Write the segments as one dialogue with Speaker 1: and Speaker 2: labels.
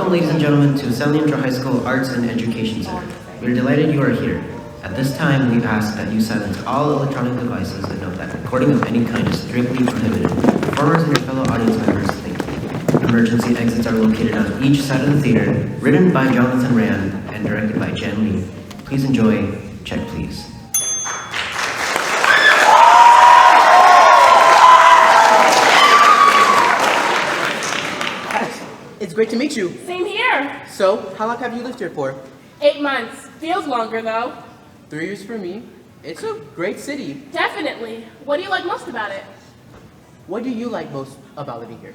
Speaker 1: Welcome, ladies and gentlemen, to San Leandro High School Arts and Education Center. We are delighted you are here. At this time, we ask that you silence all electronic devices and note that recording of any kind is strictly prohibited. Performers and your fellow audience members, thank you. Emergency exits are located on each side of the theater, written by Jonathan Rand and directed by Jen Lee. Please enjoy. Check, please.
Speaker 2: It's great to meet you.
Speaker 3: Same here.
Speaker 2: So, how long have you lived here for?
Speaker 3: 8 months. Feels longer though.
Speaker 2: 3 years for me. It's a great city.
Speaker 3: Definitely. What do you like most about it?
Speaker 2: What do you like most about living here?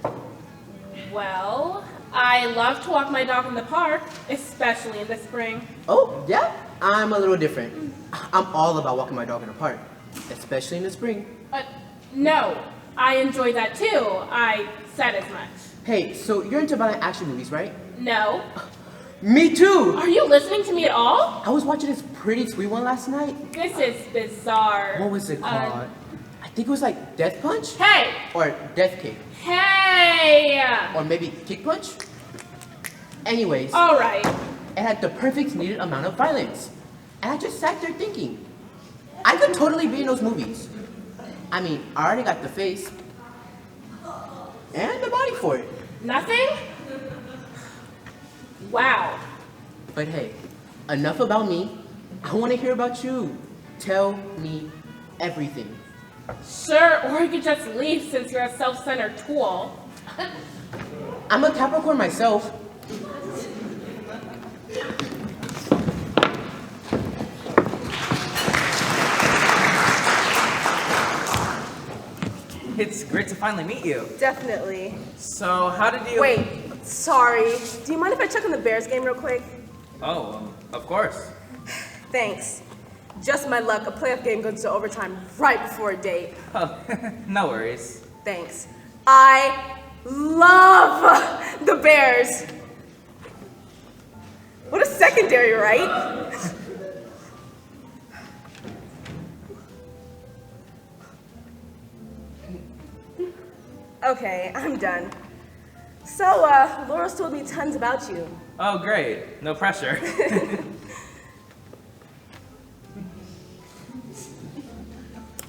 Speaker 3: Well, I love to walk my dog in the park, especially in the spring.
Speaker 2: Oh, yeah? I'm a little different. I'm all about walking my dog in the park, especially in the spring.
Speaker 3: No, I enjoy that too. I said as much.
Speaker 2: Hey, so you're into violent action movies, right?
Speaker 3: No.
Speaker 2: Me too!
Speaker 3: Are you listening to me at all?
Speaker 2: I was watching this pretty sweet one last night.
Speaker 3: This is bizarre.
Speaker 2: What was it called? I think it was like Death Punch?
Speaker 3: Hey!
Speaker 2: Or Death Kick.
Speaker 3: Hey!
Speaker 2: Or maybe Kick Punch? Anyways,
Speaker 3: All right.
Speaker 2: it had the perfect needed amount of violence. And I just sat there thinking, I could totally be in those movies. I mean, I already got the face and the body for it.
Speaker 3: Nothing? Wow.
Speaker 2: But hey, enough about me. I want to hear about you. Tell me everything.
Speaker 3: Sure, or you could just leave since you're a self-centered tool.
Speaker 2: I'm a Capricorn myself.
Speaker 4: It's great to finally meet you.
Speaker 5: Definitely.
Speaker 4: So, how did you...
Speaker 5: Wait, sorry. Do you mind if I check on the Bears game real quick?
Speaker 4: Oh, of course.
Speaker 5: Thanks. Just my luck, a playoff game goes to overtime right before a date.
Speaker 4: Oh, no worries.
Speaker 5: Thanks. I love the Bears. What a secondary, right? Okay, I'm done. So, Laura's told me tons about you.
Speaker 4: Oh, great. No pressure.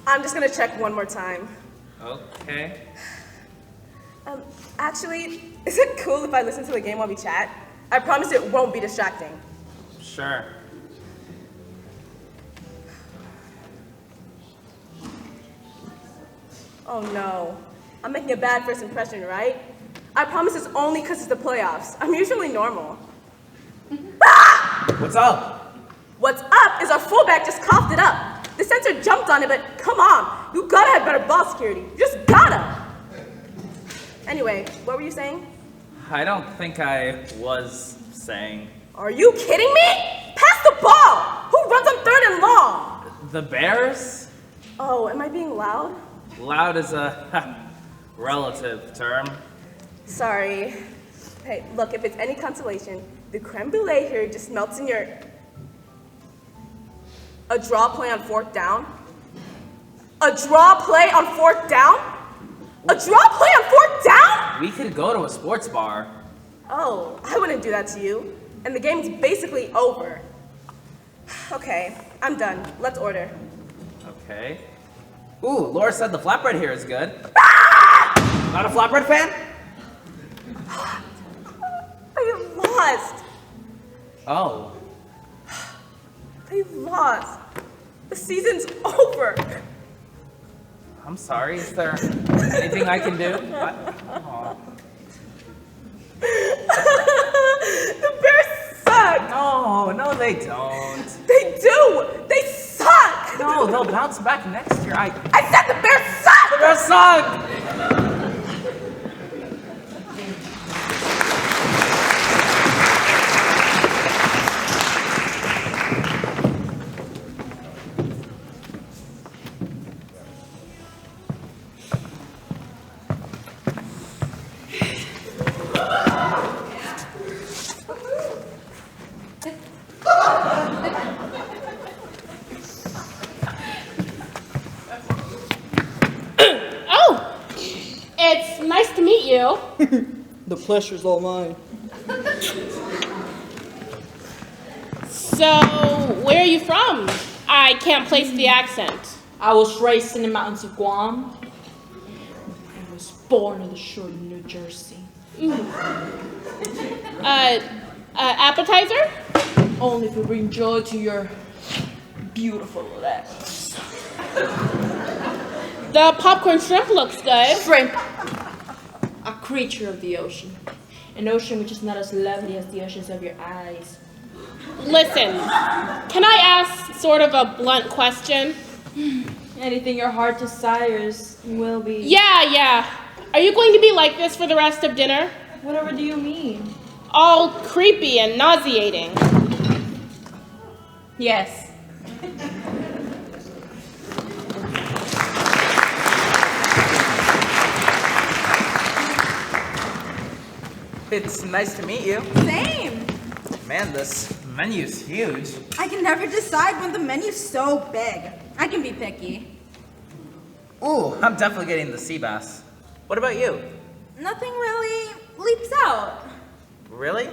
Speaker 5: I'm just gonna check one more time.
Speaker 4: Okay.
Speaker 5: Actually, is it cool if I listen to the game while we chat? I promise it won't be distracting.
Speaker 4: Sure.
Speaker 5: Oh no, I'm making a bad first impression, right? I promise it's only because it's the playoffs. I'm usually normal.
Speaker 4: What's up?
Speaker 5: What's up is our fullback just coughed it up. The center jumped on it, but come on, you gotta have better ball security. You just gotta. Anyway, what were you saying?
Speaker 4: I don't think I was saying...
Speaker 5: Are you kidding me? Pass the ball! Who runs on 3rd and long?
Speaker 4: The Bears?
Speaker 5: Oh, am I being loud?
Speaker 4: Loud is a relative term.
Speaker 5: Sorry. Hey, look, if it's any consolation, the creme brulee here just melts in your... A draw play on 4th down? A draw play on 4th down? A draw play on 4th down?
Speaker 4: We could go to a sports bar.
Speaker 5: Oh, I wouldn't do that to you. And the game's basically over. Okay, I'm done. Let's order.
Speaker 4: Okay. Ooh, Laura said the flatbread here is good. Not a flatbread fan?
Speaker 5: I lost.
Speaker 4: Oh.
Speaker 5: I lost. The season's over.
Speaker 4: I'm sorry. Is there anything I can do? Aw.
Speaker 5: The Bears suck.
Speaker 4: No, they don't.
Speaker 5: They do. They suck.
Speaker 4: No, they'll bounce back next year.
Speaker 5: I said the Bears suck.
Speaker 4: The Bears suck!
Speaker 3: It's nice to meet you.
Speaker 6: The pleasure's all mine.
Speaker 3: So, where are you from? I can't place the accent.
Speaker 6: I was raised in the mountains of Guam. I was born on the shore of New Jersey.
Speaker 3: Appetizer?
Speaker 6: Only if you bring joy to your beautiful lips.
Speaker 3: The popcorn shrimp looks good.
Speaker 6: Shrimp, a creature of the ocean. An ocean which is not as lovely as the oceans of your eyes.
Speaker 3: Listen, can I ask sort of a blunt question?
Speaker 6: Anything your heart desires will be.
Speaker 3: Yeah. Are you going to be like this for the rest of dinner?
Speaker 6: Whatever do you mean?
Speaker 3: All creepy and nauseating.
Speaker 6: Yes.
Speaker 4: It's nice to meet you.
Speaker 7: Same.
Speaker 4: Man, this menu's huge.
Speaker 7: I can never decide when the menu's so big. I can be picky.
Speaker 4: Ooh, I'm definitely getting the sea bass. What about you?
Speaker 7: Nothing really leaps out.
Speaker 4: Really?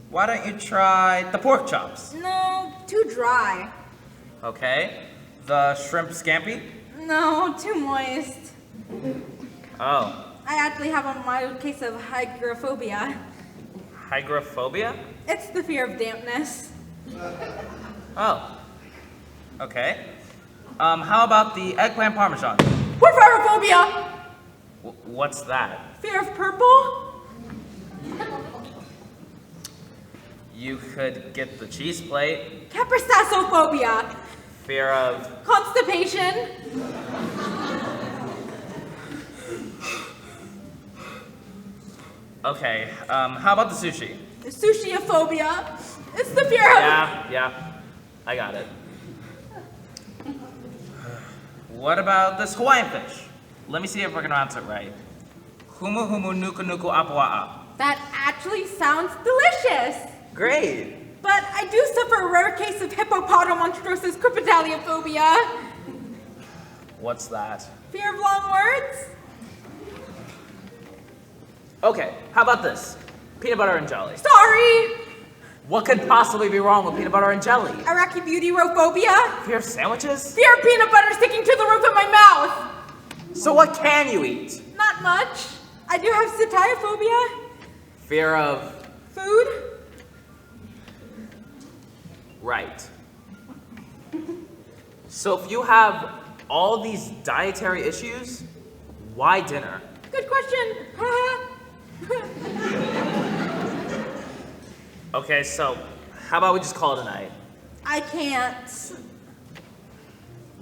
Speaker 4: Why don't you try the pork chops?
Speaker 7: No, too dry.
Speaker 4: Okay. The shrimp scampi?
Speaker 7: No, too moist.
Speaker 4: Oh.
Speaker 7: I actually have a mild case of hygrophobia.
Speaker 4: Hygrophobia?
Speaker 7: It's the fear of dampness.
Speaker 4: Oh. Okay. How about the eggplant parmesan?
Speaker 7: Porphyrophobia!
Speaker 4: What's that?
Speaker 7: Fear of purple?
Speaker 4: You could get the cheese plate.
Speaker 7: Capristasophobia.
Speaker 4: Fear of...
Speaker 7: Constipation.
Speaker 4: Okay, how about the sushi?
Speaker 7: Sushiophobia. It's the fear of...
Speaker 4: Yeah, I got it. What about this Hawaiian fish? Let me see if I can pronounce it right. Humu humu nuku nuku apua'a.
Speaker 7: That actually sounds delicious.
Speaker 4: Great.
Speaker 7: But I do suffer a rare case of hippopotamonstrosis crepidaliophobia.
Speaker 4: What's that?
Speaker 7: Fear of long words?
Speaker 4: Okay, how about this? Peanut butter and jelly.
Speaker 7: Sorry.
Speaker 4: What could possibly be wrong with peanut butter and jelly?
Speaker 7: Iraqi beautyrophobia?
Speaker 4: Fear of sandwiches?
Speaker 7: Fear of peanut butter sticking to the roof of my mouth.
Speaker 4: So what can you eat?
Speaker 7: Not much. I do have satiophobia.
Speaker 4: Fear of...
Speaker 7: Food?
Speaker 4: Right. So if you have all these dietary issues, why dinner?
Speaker 7: Good question.
Speaker 4: Okay, so how about we just call it a night?
Speaker 7: I can't.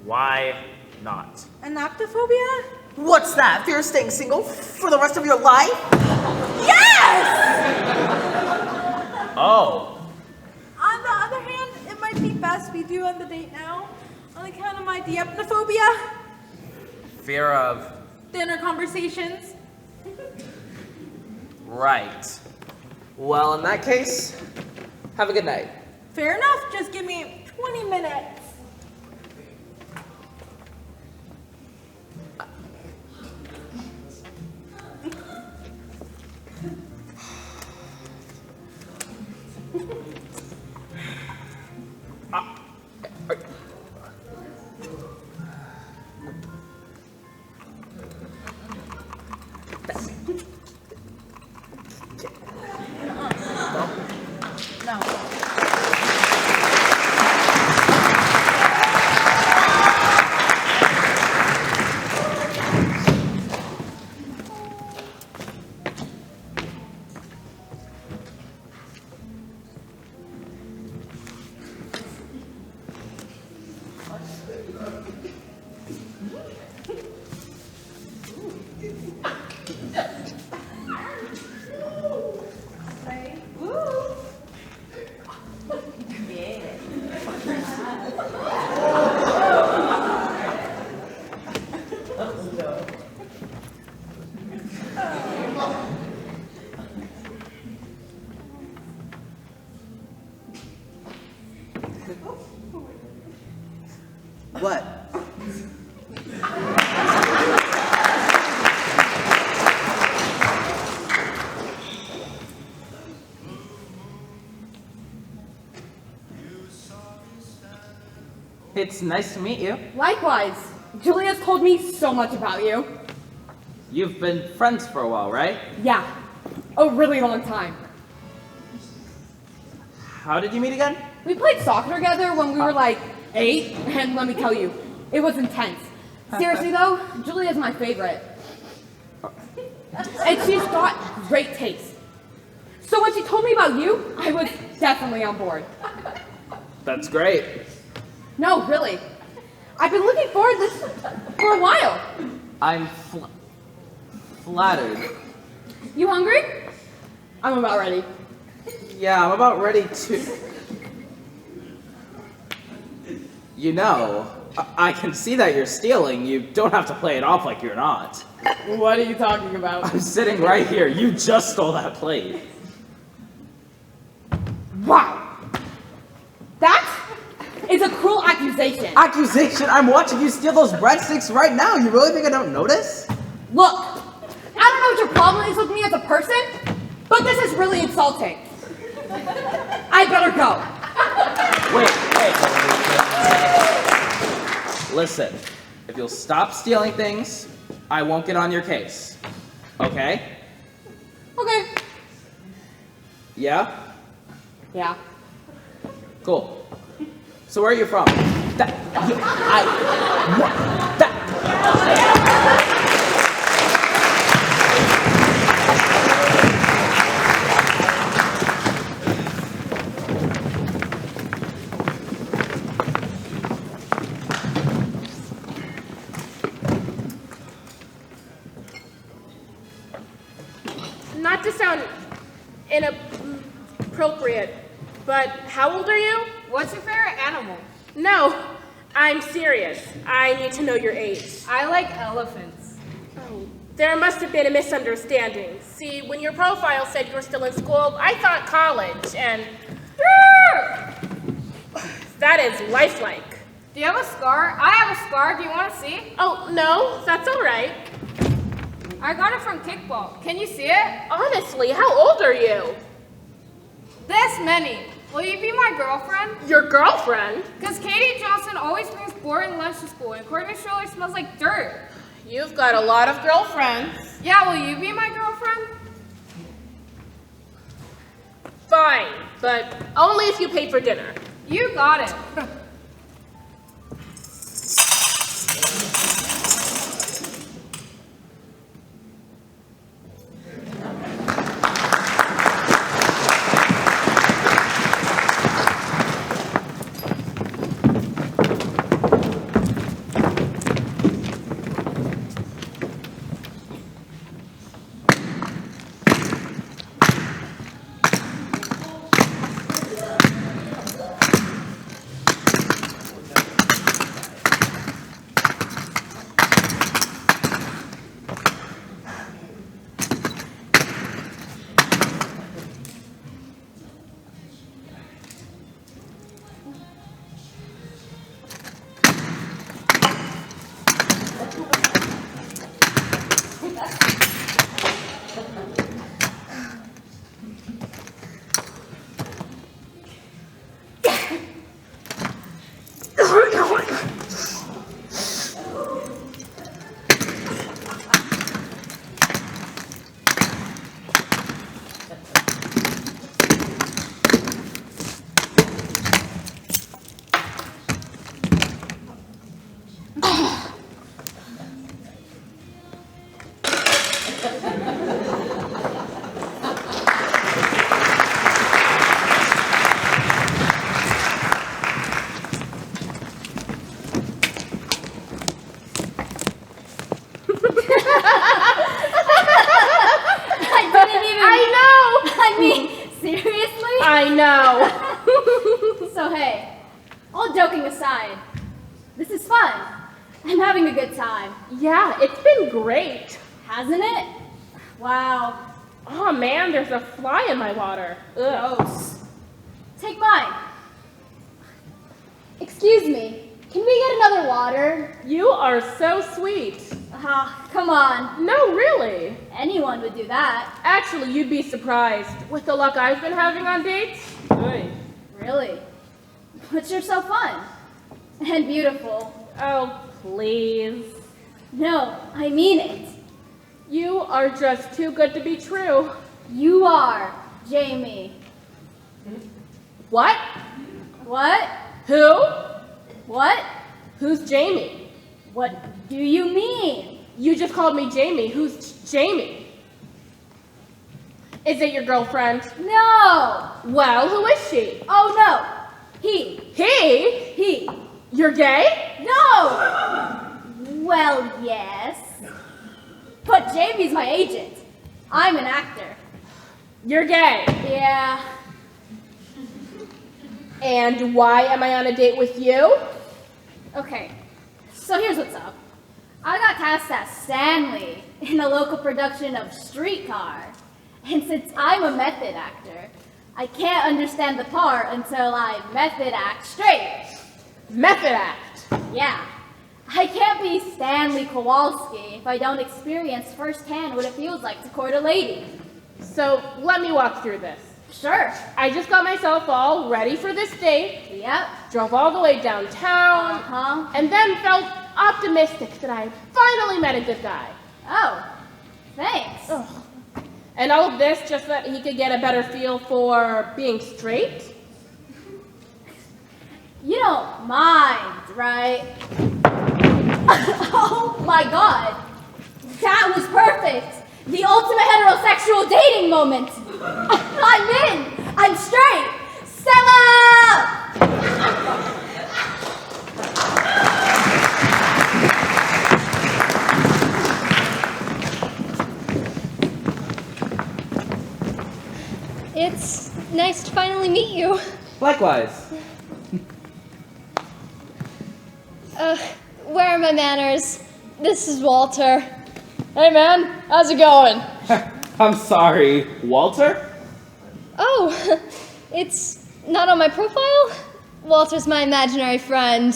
Speaker 4: Why not?
Speaker 7: Anaptophobia?
Speaker 8: What's that? Fear of staying single for the rest of your life?
Speaker 7: Yes!
Speaker 4: Oh,
Speaker 7: On the other hand, it might be best we do end the date now. On account of my diapnophobia.
Speaker 4: fear of...
Speaker 7: Dinner conversations.
Speaker 4: Right. Well, in that case, have a good night.
Speaker 7: Fair enough. Just give me 20 minutes. No.
Speaker 8: What?
Speaker 4: It's nice to meet you.
Speaker 5: Likewise. Julia's told me so much about you.
Speaker 4: You've been friends for a while, right?
Speaker 5: Yeah, a really long time.
Speaker 4: How did you meet again?
Speaker 5: We played soccer together when we were like 8, and let me tell you, it was intense. Seriously though, Julia's my favorite. And she's got great taste. So when she told me about you, I was definitely on board.
Speaker 4: That's great.
Speaker 5: No, really. I've been looking forward to this for a while.
Speaker 4: I'm flattered.
Speaker 5: You hungry? I'm about ready.
Speaker 4: Yeah, I'm about ready to. You know, I can see that you're stealing. You don't have to play it off like you're not.
Speaker 5: What are you talking about?
Speaker 4: I'm sitting right here. You just stole that plate.
Speaker 5: Wow. That is a cruel accusation.
Speaker 4: Accusation? I'm watching you steal those breadsticks right now. You really think I don't notice?
Speaker 5: Look, I don't know what your problem is with me as a person, but this is really insulting. I better go.
Speaker 4: Wait. Listen, if you'll stop stealing things, I won't get on your case. Okay?
Speaker 5: Okay.
Speaker 4: Yeah?
Speaker 5: Yeah.
Speaker 4: Cool. So where are you from?
Speaker 3: Not to sound inappropriate, but how old are you?
Speaker 7: What's your favorite animal?
Speaker 3: No, I'm serious. I need to know your age.
Speaker 7: I like elephants.
Speaker 3: Oh, there must have been a misunderstanding. See, when your profile said you were still in school, I thought college, and that is lifelike.
Speaker 7: Do you have a scar? I have a scar. Do you want to see?
Speaker 3: Oh, no, that's all right.
Speaker 7: I got it from kickball. Can you see it?
Speaker 3: Honestly, how old are you?
Speaker 7: This many. Will you be my girlfriend?
Speaker 3: Your girlfriend?
Speaker 7: Because Katie Johnson always brings boring lunch to school, and Courtney Schroeder smells like dirt.
Speaker 3: You've got a lot of girlfriends.
Speaker 7: Yeah, will you be my girlfriend?
Speaker 3: Fine, but only if you pay for dinner.
Speaker 7: You got it.
Speaker 3: I know.
Speaker 9: So hey, all joking aside, this is fun. I'm having a good time.
Speaker 3: Yeah, it's been great.
Speaker 9: Hasn't it? Wow.
Speaker 3: Oh man, there's a fly in my water. Ugh.
Speaker 9: Gross. Take mine. Excuse me, can we get another water?
Speaker 3: You are so sweet.
Speaker 9: Come on.
Speaker 3: No, really.
Speaker 9: Anyone would do that.
Speaker 3: Actually, you'd be surprised. With the luck I've been having on dates. Oy.
Speaker 9: Really? What's sure so fun? And beautiful.
Speaker 3: Oh, please.
Speaker 9: No, I mean it.
Speaker 3: You are just too good to be true.
Speaker 9: You are, Jamie.
Speaker 3: What?
Speaker 9: What?
Speaker 3: Who?
Speaker 9: What?
Speaker 3: Who's Jamie?
Speaker 9: What do you mean?
Speaker 3: You just called me Jamie. Who's Jamie? Is it your girlfriend?
Speaker 9: No!
Speaker 3: Well, who is she?
Speaker 9: Oh no! He.
Speaker 3: He? You're gay?
Speaker 9: No! Well, yes. But Jamie's my agent. I'm an actor.
Speaker 3: You're gay.
Speaker 9: Yeah.
Speaker 3: And why am I on a date with you?
Speaker 9: Okay, so here's what's up. I got cast as Stanley in a local production of Streetcar. And since I'm a method actor, I can't understand the part until I method act straight.
Speaker 3: Method act.
Speaker 9: Yeah. I can't be Stanley Kowalski if I don't experience firsthand what it feels like to court a lady.
Speaker 3: So let me walk through this.
Speaker 9: Sure.
Speaker 3: I just got myself all ready for this date,
Speaker 9: Yep.
Speaker 3: drove all the way downtown,
Speaker 9: Uh-huh.
Speaker 3: and then felt optimistic that I finally met a good guy.
Speaker 9: Oh, thanks.
Speaker 3: Ugh. And all of this just so that he could get a better feel for being straight?
Speaker 9: You don't mind, right? Oh my god! That was perfect! The ultimate heterosexual dating moment! I'm in! I'm straight! Stella!
Speaker 10: It's nice to finally meet you.
Speaker 4: Likewise.
Speaker 10: Where are my manners? This is Walter. Hey man, how's it going?
Speaker 4: I'm sorry, Walter?
Speaker 10: Oh, it's not on my profile? Walter's my imaginary friend.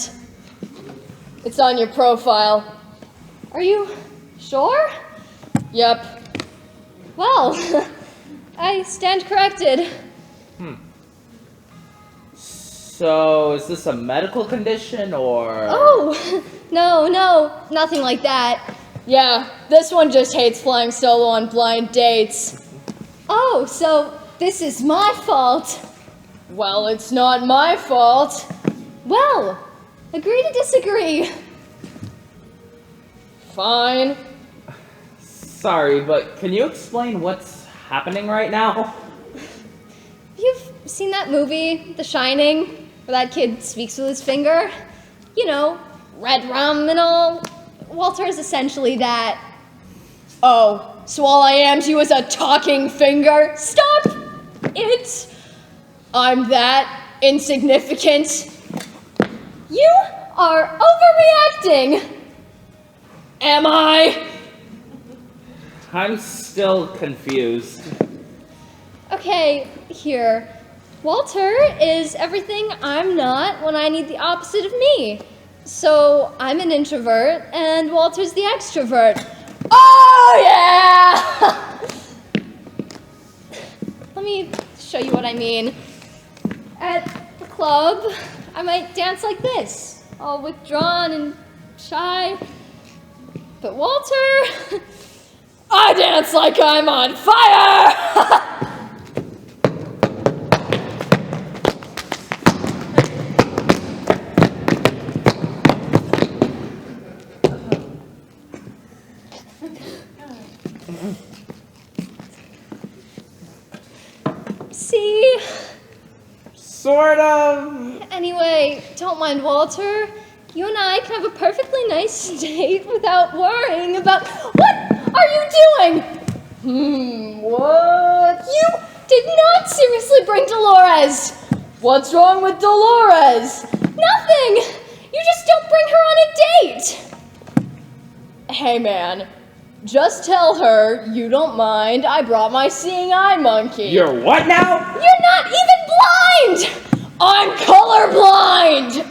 Speaker 10: It's on your profile. Are you sure? Yep. Well, I stand corrected.
Speaker 4: So, is this a medical condition or?
Speaker 10: Oh, no, nothing like that. Yeah, this one just hates flying solo on blind dates. Oh, so this is my fault. Well, it's not my fault. Well, agree to disagree. Fine.
Speaker 4: Sorry, but can you explain what's happening right now?
Speaker 10: You've seen that movie, The Shining, where that kid speaks with his finger? You know, red rum and all. Walter is essentially that. Oh, so all I am to you is a talking finger? Stop it! I'm that insignificant. You are overreacting. Am I?
Speaker 4: I'm still confused.
Speaker 10: Okay, here. Walter is everything I'm not when I need the opposite of me. So I'm an introvert and Walter's the extrovert. Oh yeah! Let me show you what I mean. At the club, I might dance like this, all withdrawn and shy. But Walter, I dance like I'm on fire! See?
Speaker 4: Sort of.
Speaker 10: Anyway, don't mind Walter. You and I can have a perfectly nice date without worrying about... What are you doing? What? You did not seriously bring Dolores. What's wrong with Dolores? Nothing. You just don't bring her on a date. Hey, man. Just tell her you don't mind I brought my seeing eye monkey.
Speaker 4: You're what now?
Speaker 10: You're not even blind! I'm colorblind!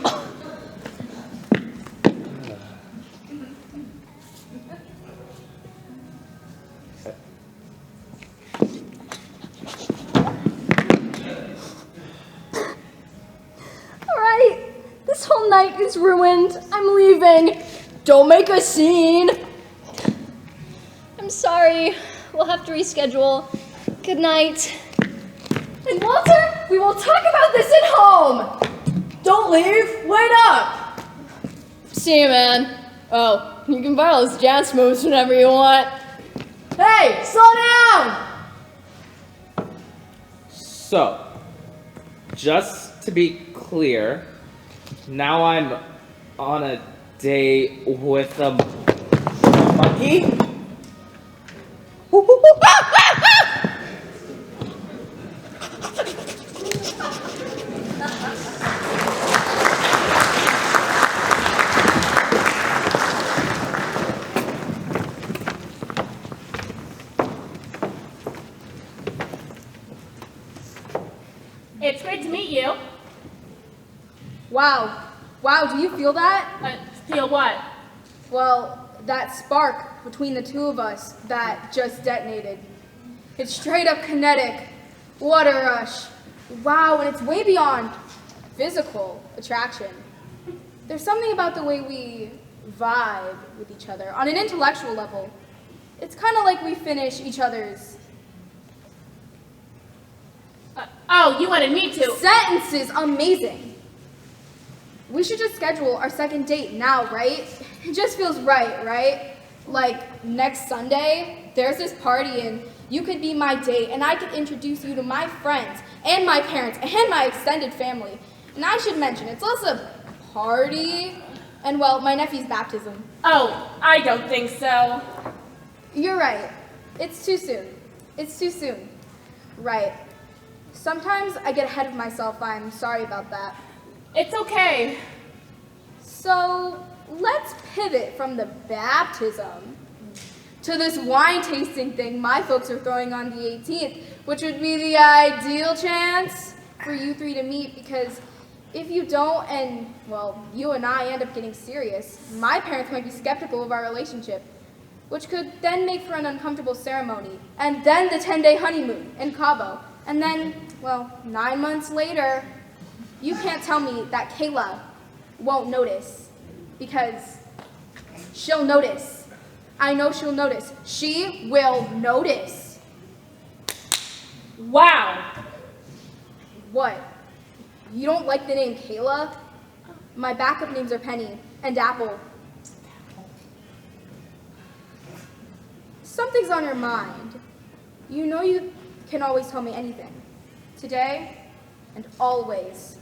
Speaker 10: Alright, this whole night is looks ruined. I'm leaving. Don't make a scene. I'm sorry. We'll have to reschedule. Good night. And Walter, we will talk about this at home.
Speaker 6: Don't leave. Wait up.
Speaker 10: See you, man. Oh, you can borrow those jazz moves whenever you want.
Speaker 6: Hey, slow down.
Speaker 4: So, just to be clear, now I'm on a date with a monkey?
Speaker 3: It's great to meet you.
Speaker 5: Wow. Wow, do you feel that?
Speaker 3: Feel what?
Speaker 5: Well, that spark between the two of us that just detonated. It's straight up kinetic. What a rush. Wow, and it's way beyond physical attraction. There's something about the way we vibe with each other on an intellectual level. It's kind of like we finish each other's
Speaker 3: Oh, you wanted me to.
Speaker 5: sentences. Amazing. We should just schedule our second date now, right? It just feels right? Like next Sunday, there's this party and you could be my date and I could introduce you to my friends and my parents and my extended family. And I should mention, it's also a party and, well, my nephew's baptism.
Speaker 3: Oh, I don't think so.
Speaker 5: You're right. It's too soon. It's too soon. Right. Sometimes I get ahead of myself. I'm sorry about that.
Speaker 3: It's okay.
Speaker 5: So let's pivot from the baptism to this wine tasting thing my folks are throwing on the 18th, which would be the ideal chance for you three to meet, because if you don't and, well, you and I end up getting serious, my parents might be skeptical of our relationship, which could then make for an uncomfortable ceremony, and then the 10-day honeymoon in Cabo, and then, well, 9 months later, you can't tell me that Kayla won't notice, because she'll notice. I know she'll notice. She will notice.
Speaker 3: Wow.
Speaker 5: What? You don't like the name Kayla? My backup names are Penny and Apple. Something's on your mind. You know you can always tell me anything. Today and always.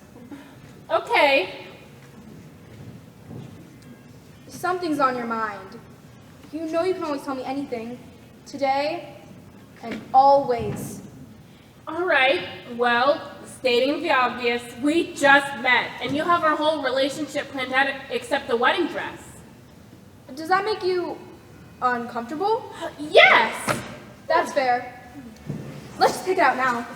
Speaker 3: Okay.
Speaker 5: Something's on your mind. You know you can always tell me anything. Today and always.
Speaker 3: All right. Well, stating the obvious, we just met, and you have our whole relationship planned out except the wedding dress.
Speaker 5: Does that make you uncomfortable?
Speaker 3: Yes!
Speaker 5: That's fair. Let's just pick it out now.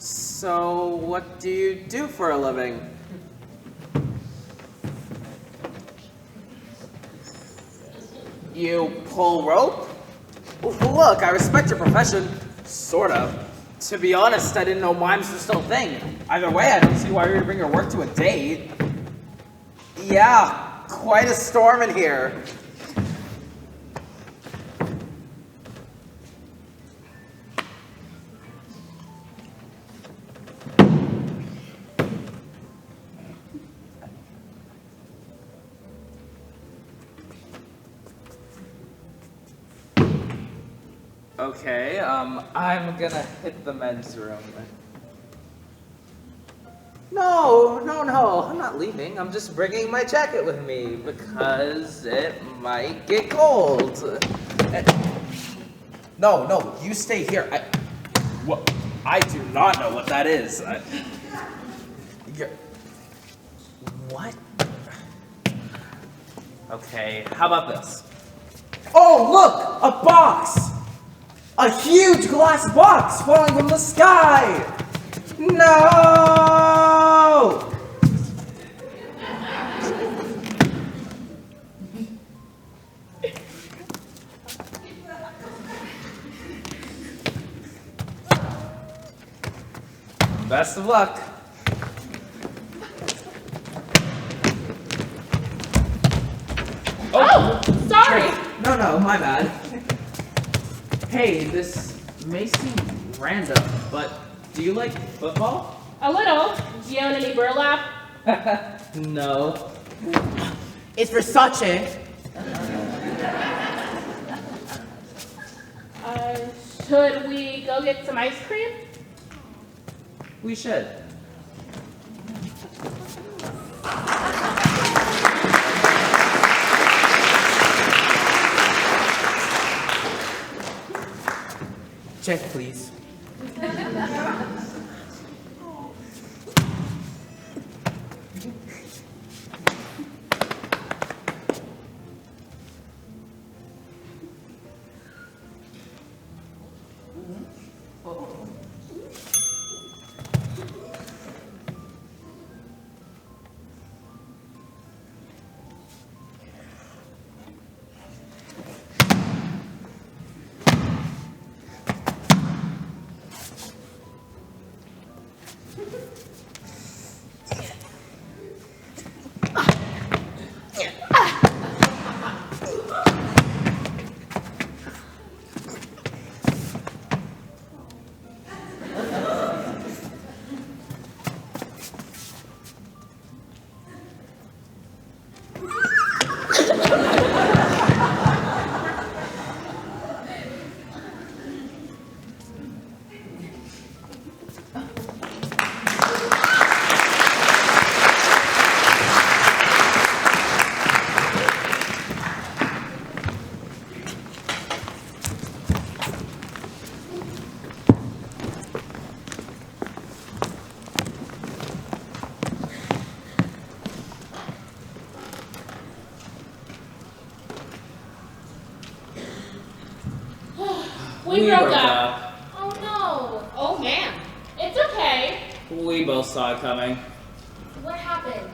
Speaker 4: So, what do you do for a living? You pull rope? Look, I respect your profession. Sort of. To be honest, I didn't know mimes were still a thing. Either way, I don't see why you would bring your work to a date. Yeah, quite a storm in here. Okay, I'm gonna hit the men's room. No, I'm not leaving. I'm just bringing my jacket with me because it might get cold. No, you stay here. I do not know what that is. What? Okay, how about this? Oh, look! A box! A huge glass box falling from the sky! No! Best of luck.
Speaker 3: Oh, sorry.
Speaker 4: No, my bad. Hey, this may seem random, but do you like football?
Speaker 3: A little. Do you own any burlap?
Speaker 4: No.
Speaker 2: It's Versace.
Speaker 3: Should we go get some ice cream?
Speaker 4: We should.
Speaker 2: Check, please.
Speaker 3: We broke up. Oh no. Oh man. It's okay.
Speaker 4: We both saw it coming.
Speaker 9: What happened?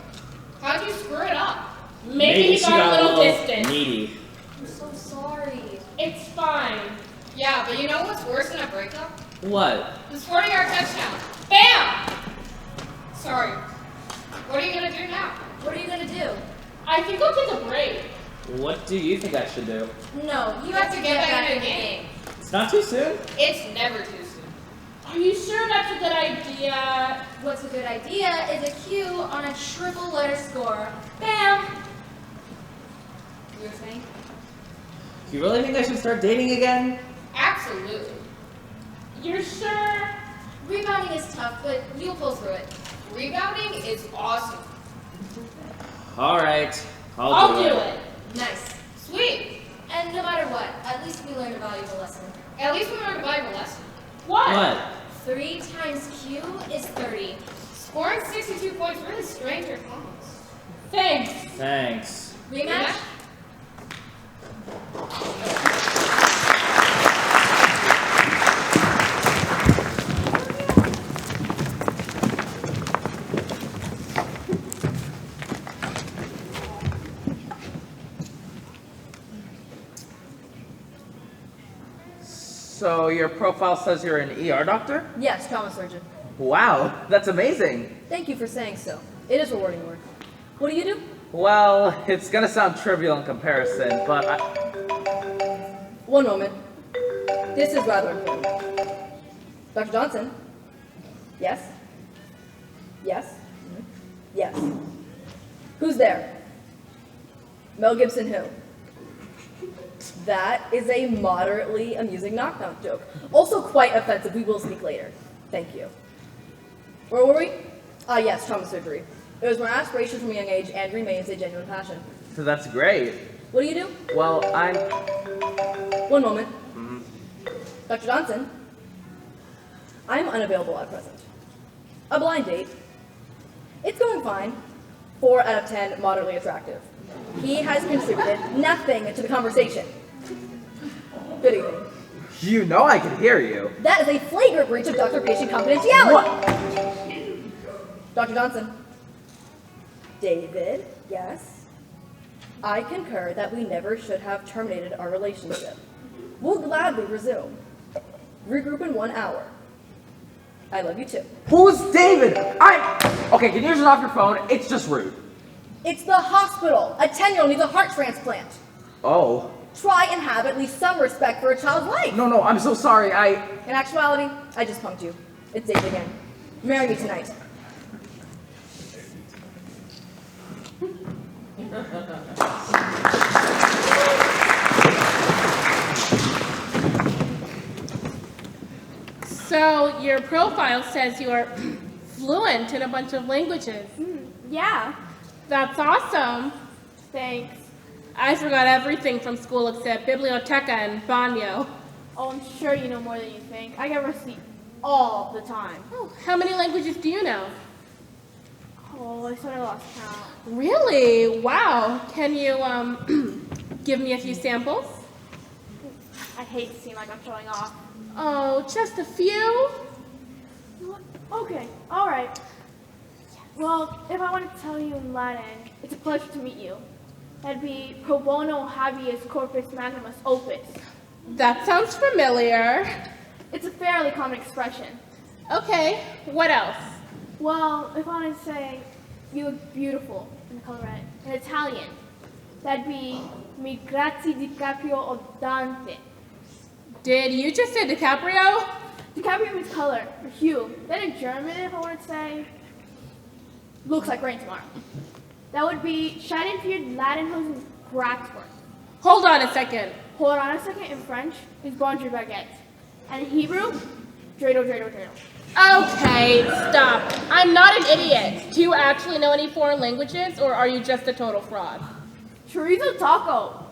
Speaker 3: How'd you screw it up? Maybe he got a little distant.
Speaker 4: Needy.
Speaker 9: I'm so sorry.
Speaker 3: It's fine.
Speaker 11: Yeah, but you know what's worse than a breakup?
Speaker 4: What?
Speaker 11: The 40-yard touchdown. Bam! Sorry. What are you gonna do now?
Speaker 9: What are you gonna do?
Speaker 3: I think I'll take a break.
Speaker 4: What do you think I should do?
Speaker 9: No,
Speaker 11: You have to get back in the game.
Speaker 4: It's not too soon.
Speaker 11: It's never too soon.
Speaker 3: Are you sure that's a good idea?
Speaker 9: What's a good idea is a Q on a triple letter score. Bam!
Speaker 11: You were saying?
Speaker 4: You really think I should start dating again?
Speaker 11: Absolutely.
Speaker 3: You're sure?
Speaker 9: Rebounding is tough, but you'll pull through it.
Speaker 11: Rebounding is awesome.
Speaker 4: All right,
Speaker 3: I'll do it.
Speaker 9: Nice.
Speaker 11: Sweet.
Speaker 9: And no matter what, at least we learned a valuable lesson.
Speaker 11: At least we learned a valuable lesson.
Speaker 3: What?
Speaker 9: 3 times Q is 30.
Speaker 11: Scoring 62 points really strained your comments.
Speaker 3: Thanks.
Speaker 4: Thanks.
Speaker 9: Rematch?
Speaker 4: So your profile says you're an ER doctor?
Speaker 6: Yes, trauma surgeon.
Speaker 4: Wow, that's amazing.
Speaker 6: Thank you for saying so. It is rewarding work. What do you do?
Speaker 4: Well, it's gonna sound trivial in comparison, but
Speaker 6: One moment. This is rather important. Dr. Johnson? Yes? Yes? Yes. Who's there? Mel Gibson who? That is a moderately amusing knock-knock joke. Also quite offensive. We will speak later. Thank you. Where were we? Ah, yes, trauma surgery. It was my aspiration from a young age and remains a genuine passion.
Speaker 4: that's great.
Speaker 6: What do you do?
Speaker 4: Well, I'm...
Speaker 6: One moment. Dr. Johnson? I'm unavailable at present. A blind date. It's going fine. 4 out of 10, moderately attractive. He has contributed nothing to the conversation. Good evening.
Speaker 4: You know I can hear you.
Speaker 6: That is a flagrant breach of doctor-patient confidentiality.
Speaker 4: What?
Speaker 6: Dr. Johnson. David, yes. I concur that we never should have terminated our relationship. We'll gladly resume. Regroup in 1 hour. I love you too.
Speaker 4: Who's David? Okay, can you turn off your phone? It's just rude.
Speaker 6: It's the hospital. A 10-year-old needs a heart transplant.
Speaker 4: Oh.
Speaker 6: Try and have at least some respect for a child's life.
Speaker 4: No, I'm so sorry.
Speaker 6: In actuality, I just punked you. It's David again. Marry me tonight.
Speaker 3: So your profile says you are fluent in a bunch of languages.
Speaker 9: Yeah.
Speaker 3: That's awesome.
Speaker 9: Thanks.
Speaker 3: I forgot everything from school except biblioteca and baño.
Speaker 9: Oh, I'm sure you know more than you think. I get rusty all the time.
Speaker 3: Oh, how many languages do you know?
Speaker 9: Oh, I sort of lost count.
Speaker 3: Really? Wow. Can you give me a few samples?
Speaker 9: I hate to seem like I'm showing off.
Speaker 3: Oh, just a few?
Speaker 9: Okay, all right. Well, if I wanted to tell you in Latin, it's a pleasure to meet you. That'd be pro bono habeas corpus magnimus opus.
Speaker 3: That sounds familiar.
Speaker 9: It's a fairly common expression.
Speaker 3: Okay, what else?
Speaker 9: Well, if I wanted to say you look beautiful in the color red, in Italian, that'd be mi grazie DiCaprio o Dante.
Speaker 3: Did you just say DiCaprio?
Speaker 9: DiCaprio means color, or hue. Then in German, if I wanted to say, looks like rain tomorrow. That would be Schadenfreude Ladenhosen Gratzworth.
Speaker 3: Hold on a second.
Speaker 9: Hold on a second. In French, is bonjour baguette. And in Hebrew, dreidel, dreidel, dreidel.
Speaker 3: Okay, stop. I'm not an idiot. Do you actually know any foreign languages, or are you just a total fraud?
Speaker 9: Chorizo taco.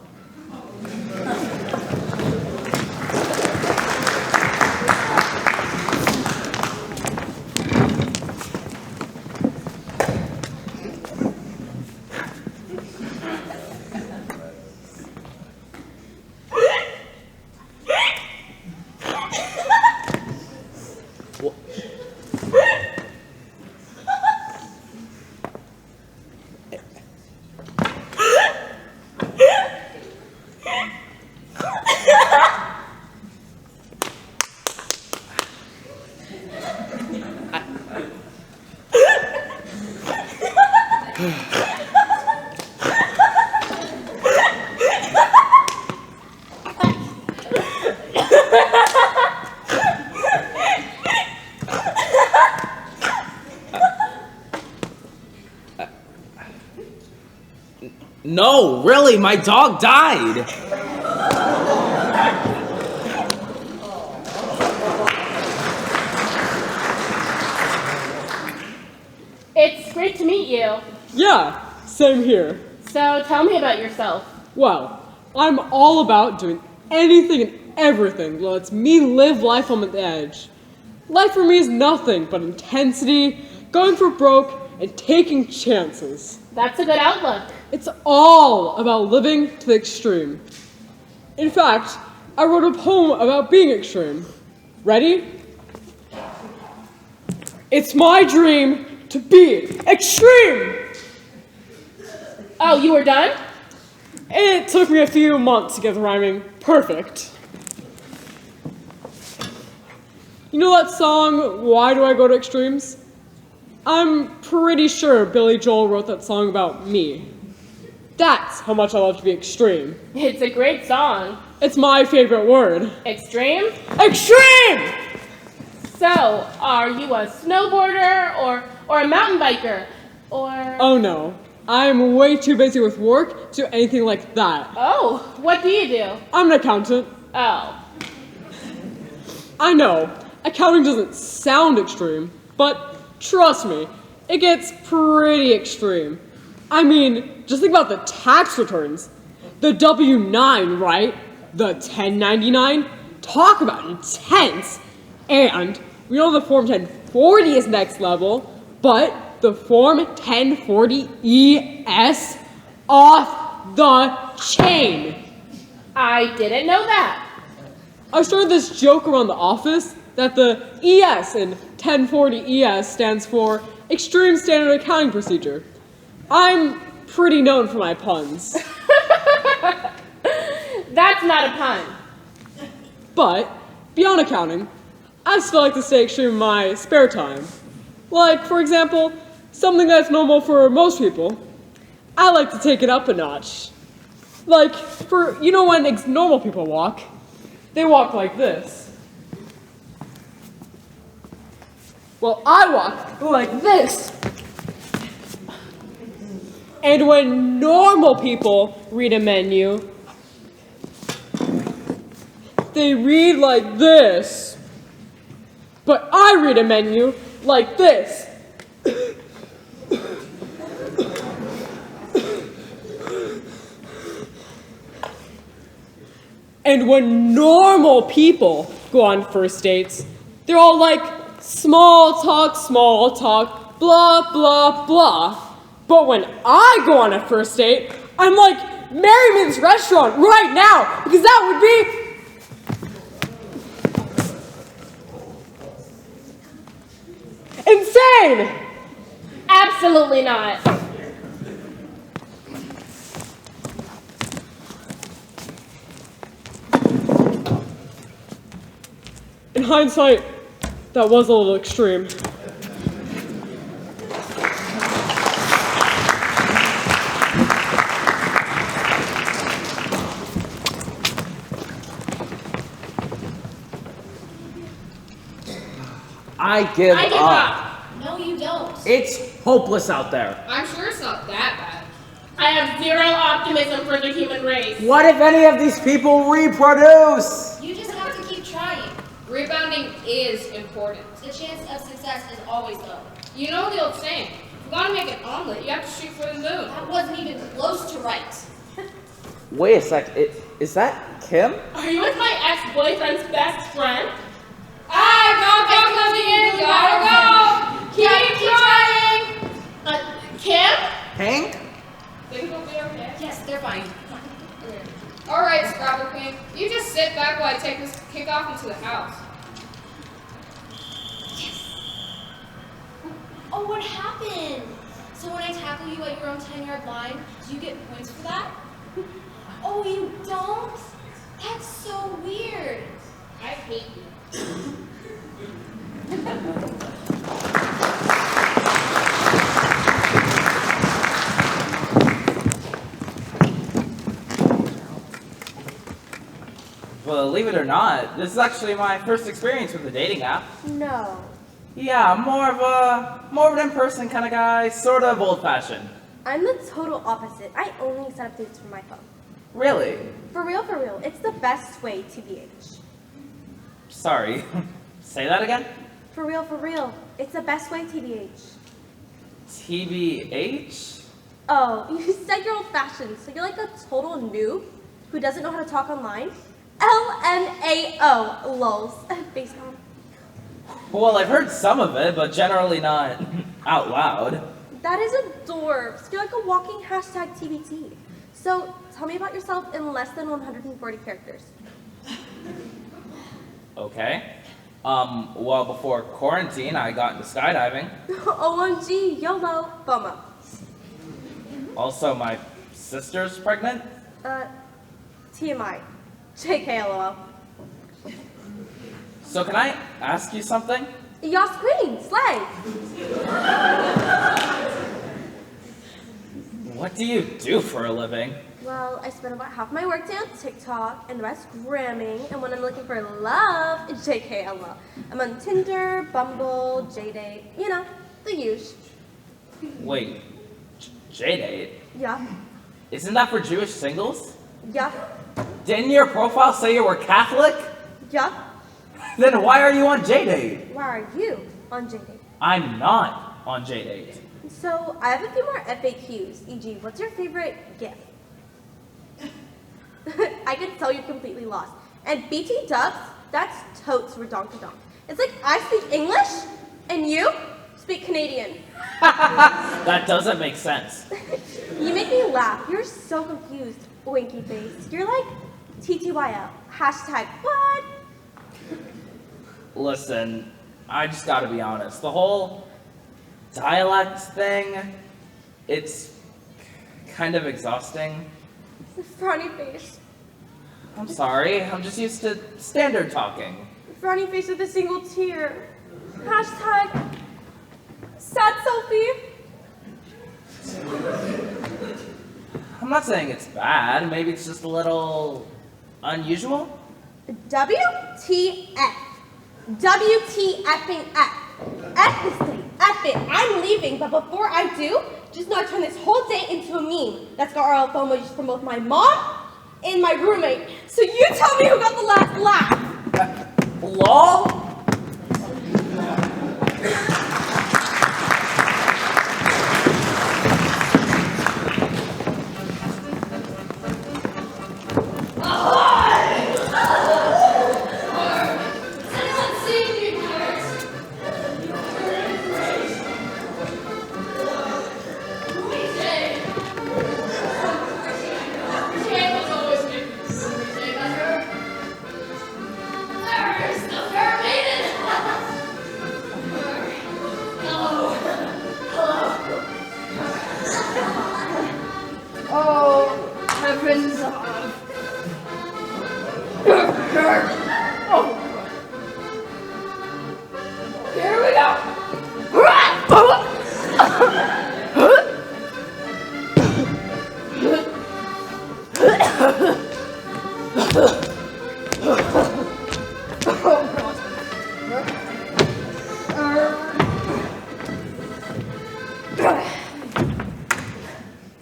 Speaker 4: No, really, my dog died.
Speaker 3: It's great to meet you.
Speaker 12: Yeah, same here.
Speaker 3: So tell me about yourself.
Speaker 12: Well, I'm all about doing anything and everything that lets me live life on the edge. Life for me is nothing but intensity, going for broke, and taking chances.
Speaker 3: That's a good outlook.
Speaker 12: It's all about living to the extreme. In fact, I wrote a poem about being extreme. Ready? It's my dream to be extreme!
Speaker 3: Oh, you were done?
Speaker 12: It took me a few months to get the rhyming perfect. You know that song, Why Do I Go to Extremes? I'm pretty sure Billy Joel wrote that song about me. That's how much I love to be extreme.
Speaker 3: It's a great song.
Speaker 12: It's my favorite word.
Speaker 3: Extreme?
Speaker 12: Extreme!
Speaker 3: So, are you a snowboarder or a mountain biker? Or...
Speaker 12: Oh no, I'm way too busy with work to do anything like that.
Speaker 3: Oh, what do you do?
Speaker 12: I'm an accountant.
Speaker 3: Oh.
Speaker 12: I know, accounting doesn't sound extreme, but trust me, it gets pretty extreme. I mean, just think about the tax returns. The W-9, right? The 1099? Talk about intense! And we know the Form 1040 is next level, but the Form 1040 ES off the chain.
Speaker 3: I didn't know that.
Speaker 12: I started this joke around the office that the ES in 1040 ES stands for Extreme Standard Accounting Procedure. I'm pretty known for my puns.
Speaker 3: That's not a pun.
Speaker 12: But, beyond accounting, I still like to stay extreme in my spare time. Like, for example, something that's normal for most people, I like to take it up a notch. Like, when normal people walk, they walk like this. Well, I walk like this. And when normal people read a menu, they read like this. But I read a menu like this. And when normal people go on first dates, they're all like, small talk, blah, blah, blah. But when I go on a first date, I'm like, marry me in this restaurant right now, because that would be insane!
Speaker 3: Absolutely not.
Speaker 12: In hindsight, that was a little extreme.
Speaker 4: I give up.
Speaker 11: No, you don't.
Speaker 4: It's hopeless out there.
Speaker 11: I'm sure it's not that bad.
Speaker 3: I have zero optimism for the human race.
Speaker 4: What if any of these people reproduce?
Speaker 11: You just have to keep trying. Rebounding is important. The chance of success is always low. You know the old saying, if you want to make an omelet, you have to shoot for the moon. That wasn't even close to right.
Speaker 4: Wait a sec, is that Kim?
Speaker 3: Are you with my ex-boyfriend's best friend?
Speaker 11: Go, gotta go. Keep trying.
Speaker 3: Kim?
Speaker 4: Hank?
Speaker 3: Things will be okay.
Speaker 11: Yes, they're fine. All right, Scrabble Queen. You just sit back while I take this kick off into the house. Oh, what happened? So when I tackle you at your own 10-yard line, do you get points for that? Oh, you don't? That's so weird.
Speaker 3: I hate you.
Speaker 4: Believe it or not, this is actually my first experience with a dating app.
Speaker 5: No.
Speaker 4: Yeah, I'm more of an in-person kind of guy, sort of old-fashioned.
Speaker 5: I'm the total opposite. I only set up dates from my phone.
Speaker 4: Really?
Speaker 5: For real. It's the best way, TBH.
Speaker 4: Sorry. Say that again?
Speaker 5: For real. It's the best way, TBH.
Speaker 4: TBH?
Speaker 5: Oh, you said you're old-fashioned, so you're like a total noob who doesn't know how to talk online? LMAO, lols. Basecamp.
Speaker 4: Well, I've heard some of it, but generally not out loud.
Speaker 5: That is adorbs. You're like a walking hashtag TBT. So, tell me about yourself in less than 140 characters.
Speaker 4: Okay. Well, before quarantine, I got into skydiving.
Speaker 5: OMG, YOLO, FOMO.
Speaker 4: Also, my sister's pregnant.
Speaker 5: TMI. JK, LOL.
Speaker 4: So can I ask you something?
Speaker 5: Yas Queen, slay.
Speaker 4: What do you do for a living?
Speaker 5: Well, I spend about half my workday on TikTok and the rest gramming, and when I'm looking for love, JK, LOL. I'm on Tinder, Bumble, JDate, you know, the usual.
Speaker 4: Wait, JDate?
Speaker 5: Yeah.
Speaker 4: Isn't that for Jewish singles?
Speaker 5: Yeah.
Speaker 4: Didn't your profile say you were Catholic?
Speaker 5: Yeah.
Speaker 4: Then why are you on JDate?
Speaker 5: Why are you on JDate?
Speaker 4: I'm not on JDate.
Speaker 5: So, I have a few more FAQs, e.g., what's your favorite gift? I can tell you're completely lost. And BT dubs, that's totes redonkadonk. It's like I speak English, and you speak Canadian.
Speaker 4: That doesn't make sense.
Speaker 5: You make me laugh. You're so confused, winky face. You're like TTYL, hashtag what?
Speaker 4: Listen, I just gotta be honest. The whole dialect thing, it's kind of exhausting.
Speaker 5: Frowny face.
Speaker 4: I'm sorry, I'm just used to standard talking.
Speaker 7: frowny face with a single tear. Hashtag sad selfie.
Speaker 4: I'm not saying it's bad. Maybe it's just a little unusual.
Speaker 13: WTF. WTFing F. F this thing. F it. I'm leaving, but before I do, just know I turned this whole day into a meme. That's got RL emojis from both my mom and my roommate. So you tell me who got the last laugh.
Speaker 4: LOL?
Speaker 10: Oh, heavens Oh. Here we go.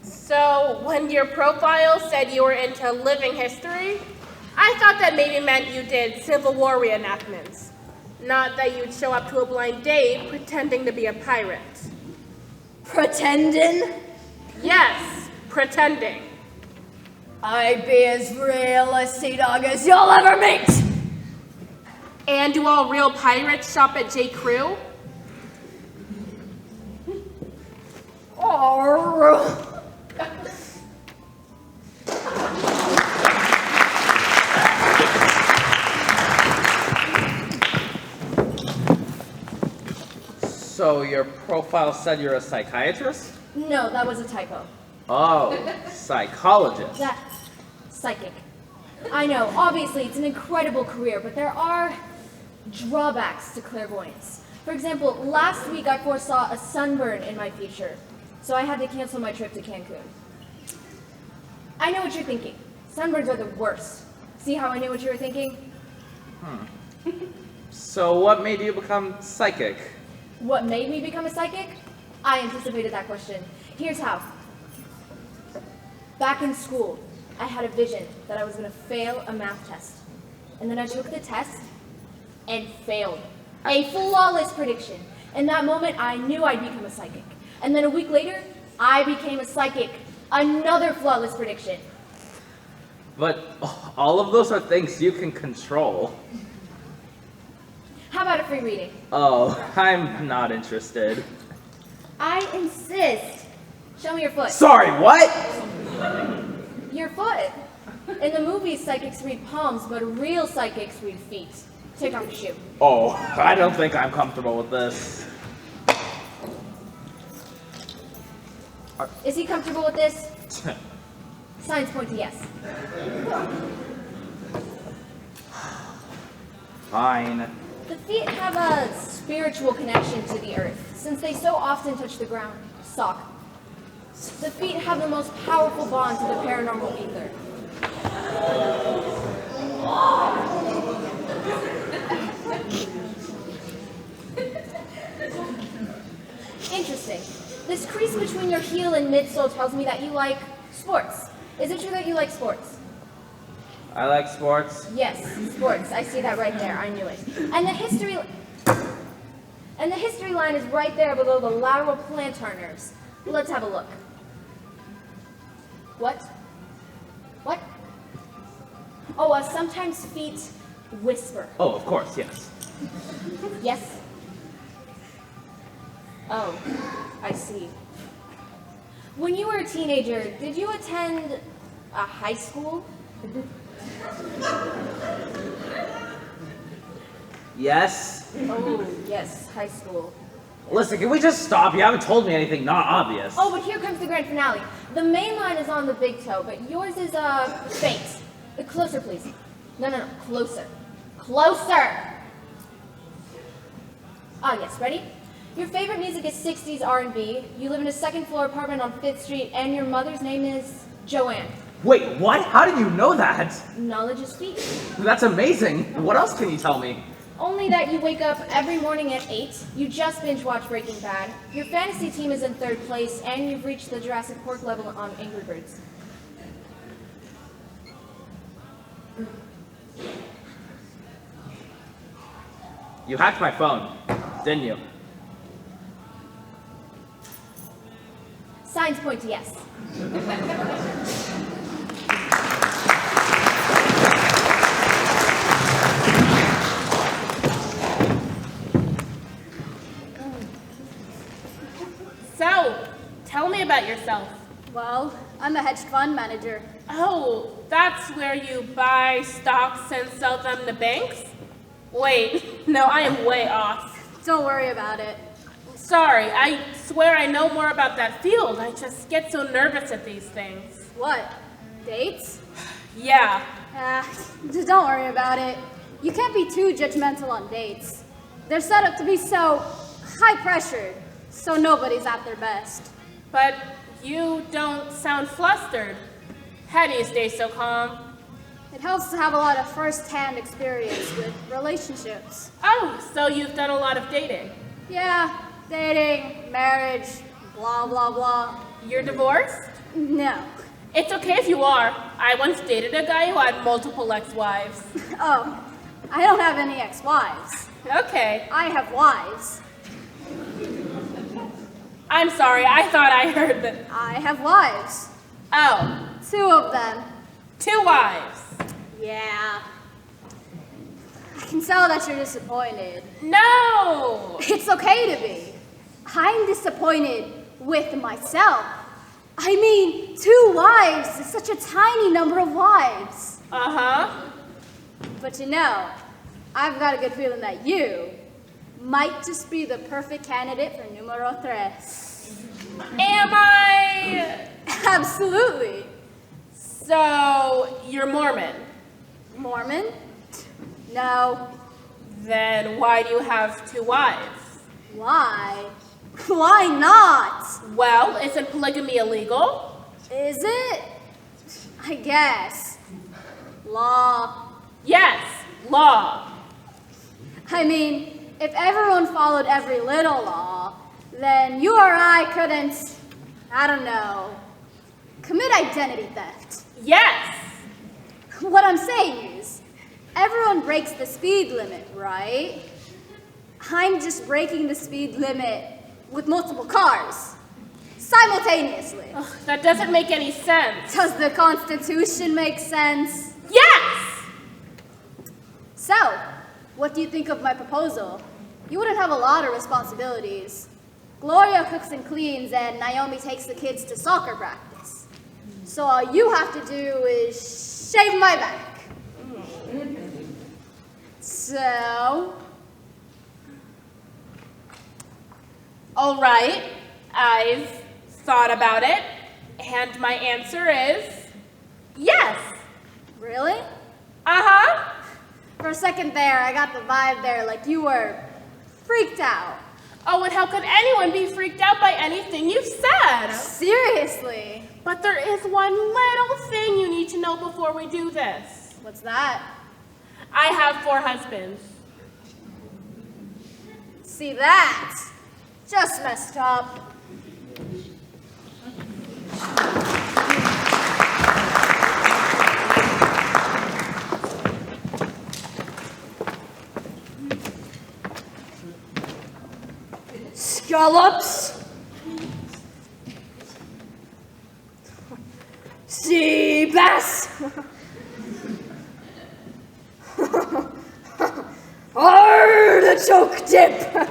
Speaker 3: So, when your profile said you were into living history, I thought that maybe meant you did Civil War reenactments. Not that you'd show up to a blind date pretending to be a pirate.
Speaker 6: Pretending?
Speaker 3: Yes, pretending.
Speaker 6: I be as real a sea dog as you'll ever meet.
Speaker 3: And do all real pirates shop at J. Crew?
Speaker 6: Oh.
Speaker 4: So your profile said you're a psychiatrist?
Speaker 6: No, that was a typo.
Speaker 4: Oh, psychologist.
Speaker 6: That psychic. I know, obviously it's an incredible career, but there are drawbacks to clairvoyance. For example, last week I foresaw a sunburn in my future, so I had to cancel my trip to Cancun. I know what you're thinking. Sunburns are the worst. See how I knew what you were thinking?
Speaker 4: So what made you become psychic?
Speaker 6: What made me become a psychic? I anticipated that question. Here's how. Back in school, I had a vision that I was going to fail a math test. And then I took the test and failed. A flawless prediction. In that moment, I knew I'd become a psychic. And then a week later, I became a psychic. Another flawless prediction.
Speaker 4: But all of those are things you can control.
Speaker 6: How about a free reading?
Speaker 4: Oh, I'm not interested.
Speaker 6: I insist. Show me your foot.
Speaker 4: Sorry, what?
Speaker 6: Your foot. In the movies, psychics read palms, but real psychics read feet. Take off your shoe.
Speaker 4: Oh, I don't think I'm comfortable with this.
Speaker 6: Is he comfortable with this? Signs point to yes.
Speaker 4: Fine.
Speaker 6: The feet have a spiritual connection to the earth, since they so often touch the ground. Sock. The feet have the most powerful bond to the paranormal ether. Interesting. This crease between your heel and midsole tells me that you like sports. Is it true that you like sports?
Speaker 4: I like sports.
Speaker 6: Yes, sports. I see that right there. I knew it. And the history line is right there below the lateral plantar nerves. Let's have a look. What? What? Oh, sometimes feet whisper.
Speaker 4: Oh, of course, yes.
Speaker 6: Yes? Oh, I see. When you were a teenager, did you attend a high school?
Speaker 4: Yes?
Speaker 6: Oh, yes, high school.
Speaker 4: Listen, can we just stop? You haven't told me anything not obvious.
Speaker 6: Oh, but here comes the grand finale. The main line is on the big toe, but yours is, faint. Closer, please. No, closer. Closer! Ah, yes, ready? Your favorite music is 60s R&B. You live in a second-floor apartment on 5th Street, and your mother's name is Joanne.
Speaker 4: Wait, what? How did you know that?
Speaker 6: Knowledge is sweet.
Speaker 4: That's amazing. What else can you tell me?
Speaker 6: Only that you wake up every morning at 8, you just binge-watch Breaking Bad, your fantasy team is in 3rd place, and you've reached the Jurassic Park level on Angry Birds.
Speaker 4: You hacked my phone, didn't you?
Speaker 6: Signs point to yes.
Speaker 3: So, tell me about yourself.
Speaker 9: Well, I'm a hedge fund manager.
Speaker 3: Oh, that's where you buy stocks and sell them to banks? Wait, no, I am way off.
Speaker 9: Don't worry about it.
Speaker 3: Sorry, I swear I know more about that field. I just get so nervous at these things.
Speaker 9: What? Dates?
Speaker 3: Yeah.
Speaker 9: Just don't worry about it. You can't be too judgmental on dates. They're set up to be so high-pressured, so nobody's at their best.
Speaker 3: But you don't sound flustered. How do you stay so calm?
Speaker 9: It helps to have a lot of first-hand experience with relationships.
Speaker 3: Oh, so you've done a lot of dating?
Speaker 9: Yeah, dating, marriage, blah, blah, blah.
Speaker 3: You're divorced?
Speaker 9: No.
Speaker 3: It's okay if you are. I once dated a guy who had multiple ex-wives.
Speaker 9: Oh, I don't have any ex-wives.
Speaker 3: Okay.
Speaker 9: I have wives.
Speaker 3: I'm sorry, I thought I heard that.
Speaker 9: I have wives.
Speaker 3: Oh.
Speaker 9: 2 of them.
Speaker 3: 2 wives.
Speaker 9: Yeah. I can tell that you're disappointed.
Speaker 3: No!
Speaker 9: It's okay to be. I'm disappointed with myself. I mean, 2 wives is such a tiny number of wives.
Speaker 3: Uh-huh.
Speaker 9: But you know, I've got a good feeling that you might just be the perfect candidate for numero 3.
Speaker 3: Am I?
Speaker 9: Absolutely.
Speaker 3: So, you're Mormon?
Speaker 9: Mormon? No.
Speaker 3: Then why do you have 2 wives?
Speaker 9: Why? Why not?
Speaker 3: Well, isn't polygamy illegal?
Speaker 9: Is it? I guess. Law.
Speaker 3: Yes, law.
Speaker 9: I mean, if everyone followed every little law, then you or I couldn't, I don't know, commit identity theft.
Speaker 3: Yes.
Speaker 9: What I'm saying is, everyone breaks the speed limit, right? I'm just breaking the speed limit with multiple cars, simultaneously.
Speaker 3: Ugh, that doesn't make any sense.
Speaker 9: Does the Constitution make sense?
Speaker 3: Yes!
Speaker 9: So, what do you think of my proposal? You wouldn't have a lot of responsibilities. Gloria cooks and cleans, and Naomi takes the kids to soccer practice. So all you have to do is shave my back. So...
Speaker 3: All right, I've thought about it, and my answer is yes.
Speaker 9: Really?
Speaker 3: Uh-huh.
Speaker 9: For a second there, I got the vibe there like you were freaked out.
Speaker 3: Oh, and how could anyone be freaked out by anything you've said?
Speaker 9: Seriously?
Speaker 3: But there is one little thing you need to know before we do this.
Speaker 9: What's that?
Speaker 3: I have 4 husbands.
Speaker 9: See that? Just messed up. Scallops. Sea bass. Artichoke dip.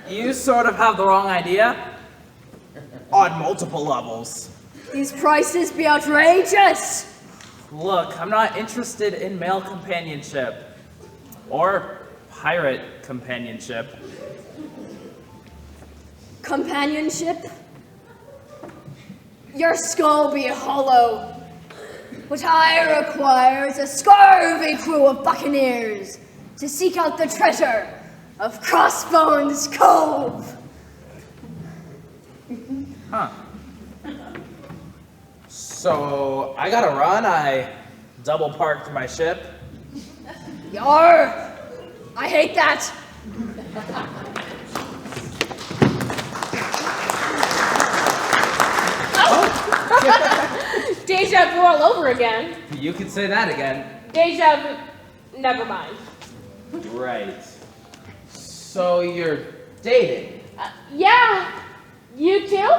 Speaker 4: You sort of have the wrong idea. On multiple levels.
Speaker 9: These prices be outrageous.
Speaker 4: Look, I'm not interested in male companionship. Or pirate companionship.
Speaker 9: Companionship? Your skull be hollow.
Speaker 10: What I require is a scurvy crew of buccaneers to seek out the treasure of Crossbones Cove.
Speaker 4: Huh. So, I gotta run. I double parked my ship.
Speaker 10: Yar! I hate that.
Speaker 3: Deja vu all over again.
Speaker 4: You can say that again.
Speaker 3: Deja vu. Never mind.
Speaker 4: Right. So, you're dating?
Speaker 3: Yeah. You too?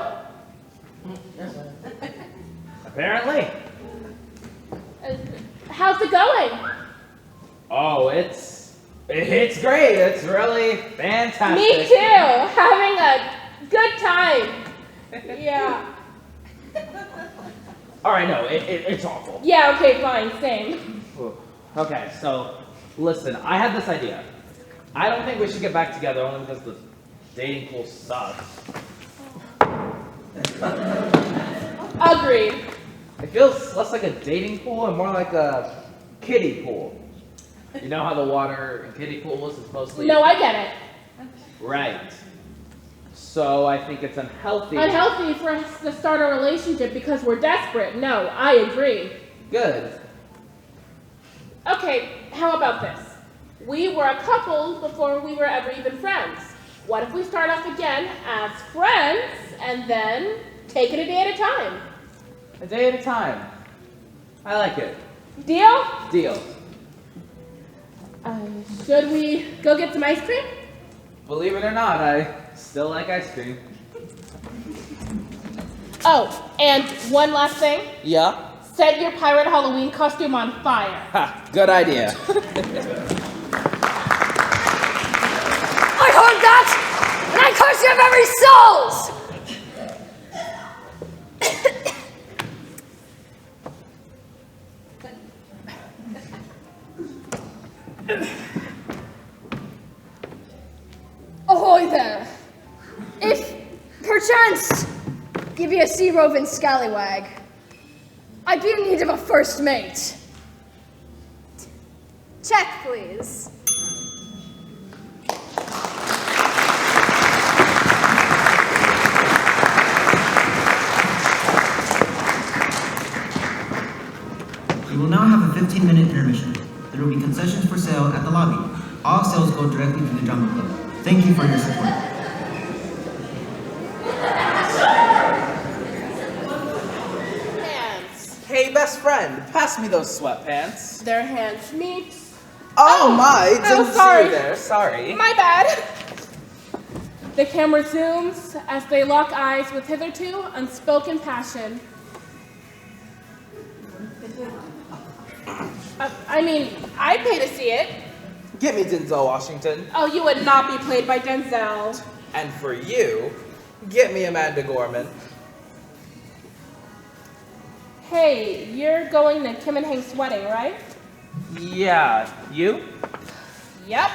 Speaker 4: Apparently.
Speaker 3: How's it going?
Speaker 4: Oh, it's great. It's really fantastic.
Speaker 3: Me too. Having a good time. Yeah.
Speaker 4: All right, no, it's awful.
Speaker 3: Yeah, okay, fine, same.
Speaker 4: Okay, so listen, I had this idea. I don't think we should get back together only because the dating pool sucks.
Speaker 3: Agreed.
Speaker 4: It feels less like a dating pool and more like a kiddie pool. You know how the water in kiddie pools is mostly...
Speaker 3: No, I get it.
Speaker 4: Right. So I think it's unhealthy.
Speaker 3: Unhealthy for us to start a relationship because we're desperate. No, I agree.
Speaker 4: Good.
Speaker 3: Okay, how about this? We were a couple before we were ever even friends. What if we start off again as friends and then take it a day at a time?
Speaker 4: A day at a time. I like it.
Speaker 3: Deal?
Speaker 4: Deal.
Speaker 3: Should we go get some ice cream?
Speaker 4: Believe it or not, I still like ice cream.
Speaker 3: Oh, and one last thing.
Speaker 4: Yeah?
Speaker 3: Set your pirate Halloween costume on fire.
Speaker 4: Ha, good idea.
Speaker 10: I heard that, and I curse your very souls! Ahoy there! If, perchance, you be a sea-roving scallywag, I'd be in need of a first mate.
Speaker 5: Check, please.
Speaker 1: We will now have a 15-minute intermission. There will be concessions for sale at the lobby. All sales go directly to the Drama Club. Thank you for your support.
Speaker 3: Hands.
Speaker 4: Hey, best friend, pass me those sweatpants.
Speaker 3: Their hands meet.
Speaker 4: Oh my,
Speaker 3: oh,
Speaker 4: didn't
Speaker 3: sorry.
Speaker 4: see you there, sorry.
Speaker 3: My bad. The camera zooms as they lock eyes with hitherto unspoken passion. I mean, I'd pay to see it.
Speaker 4: Get me Denzel Washington.
Speaker 3: Oh, you would not be played by Denzel.
Speaker 4: And for you, get me Amanda Gorman.
Speaker 3: Hey, you're going to Kim and Hank's wedding, right?
Speaker 4: Yeah, you?
Speaker 3: Yep.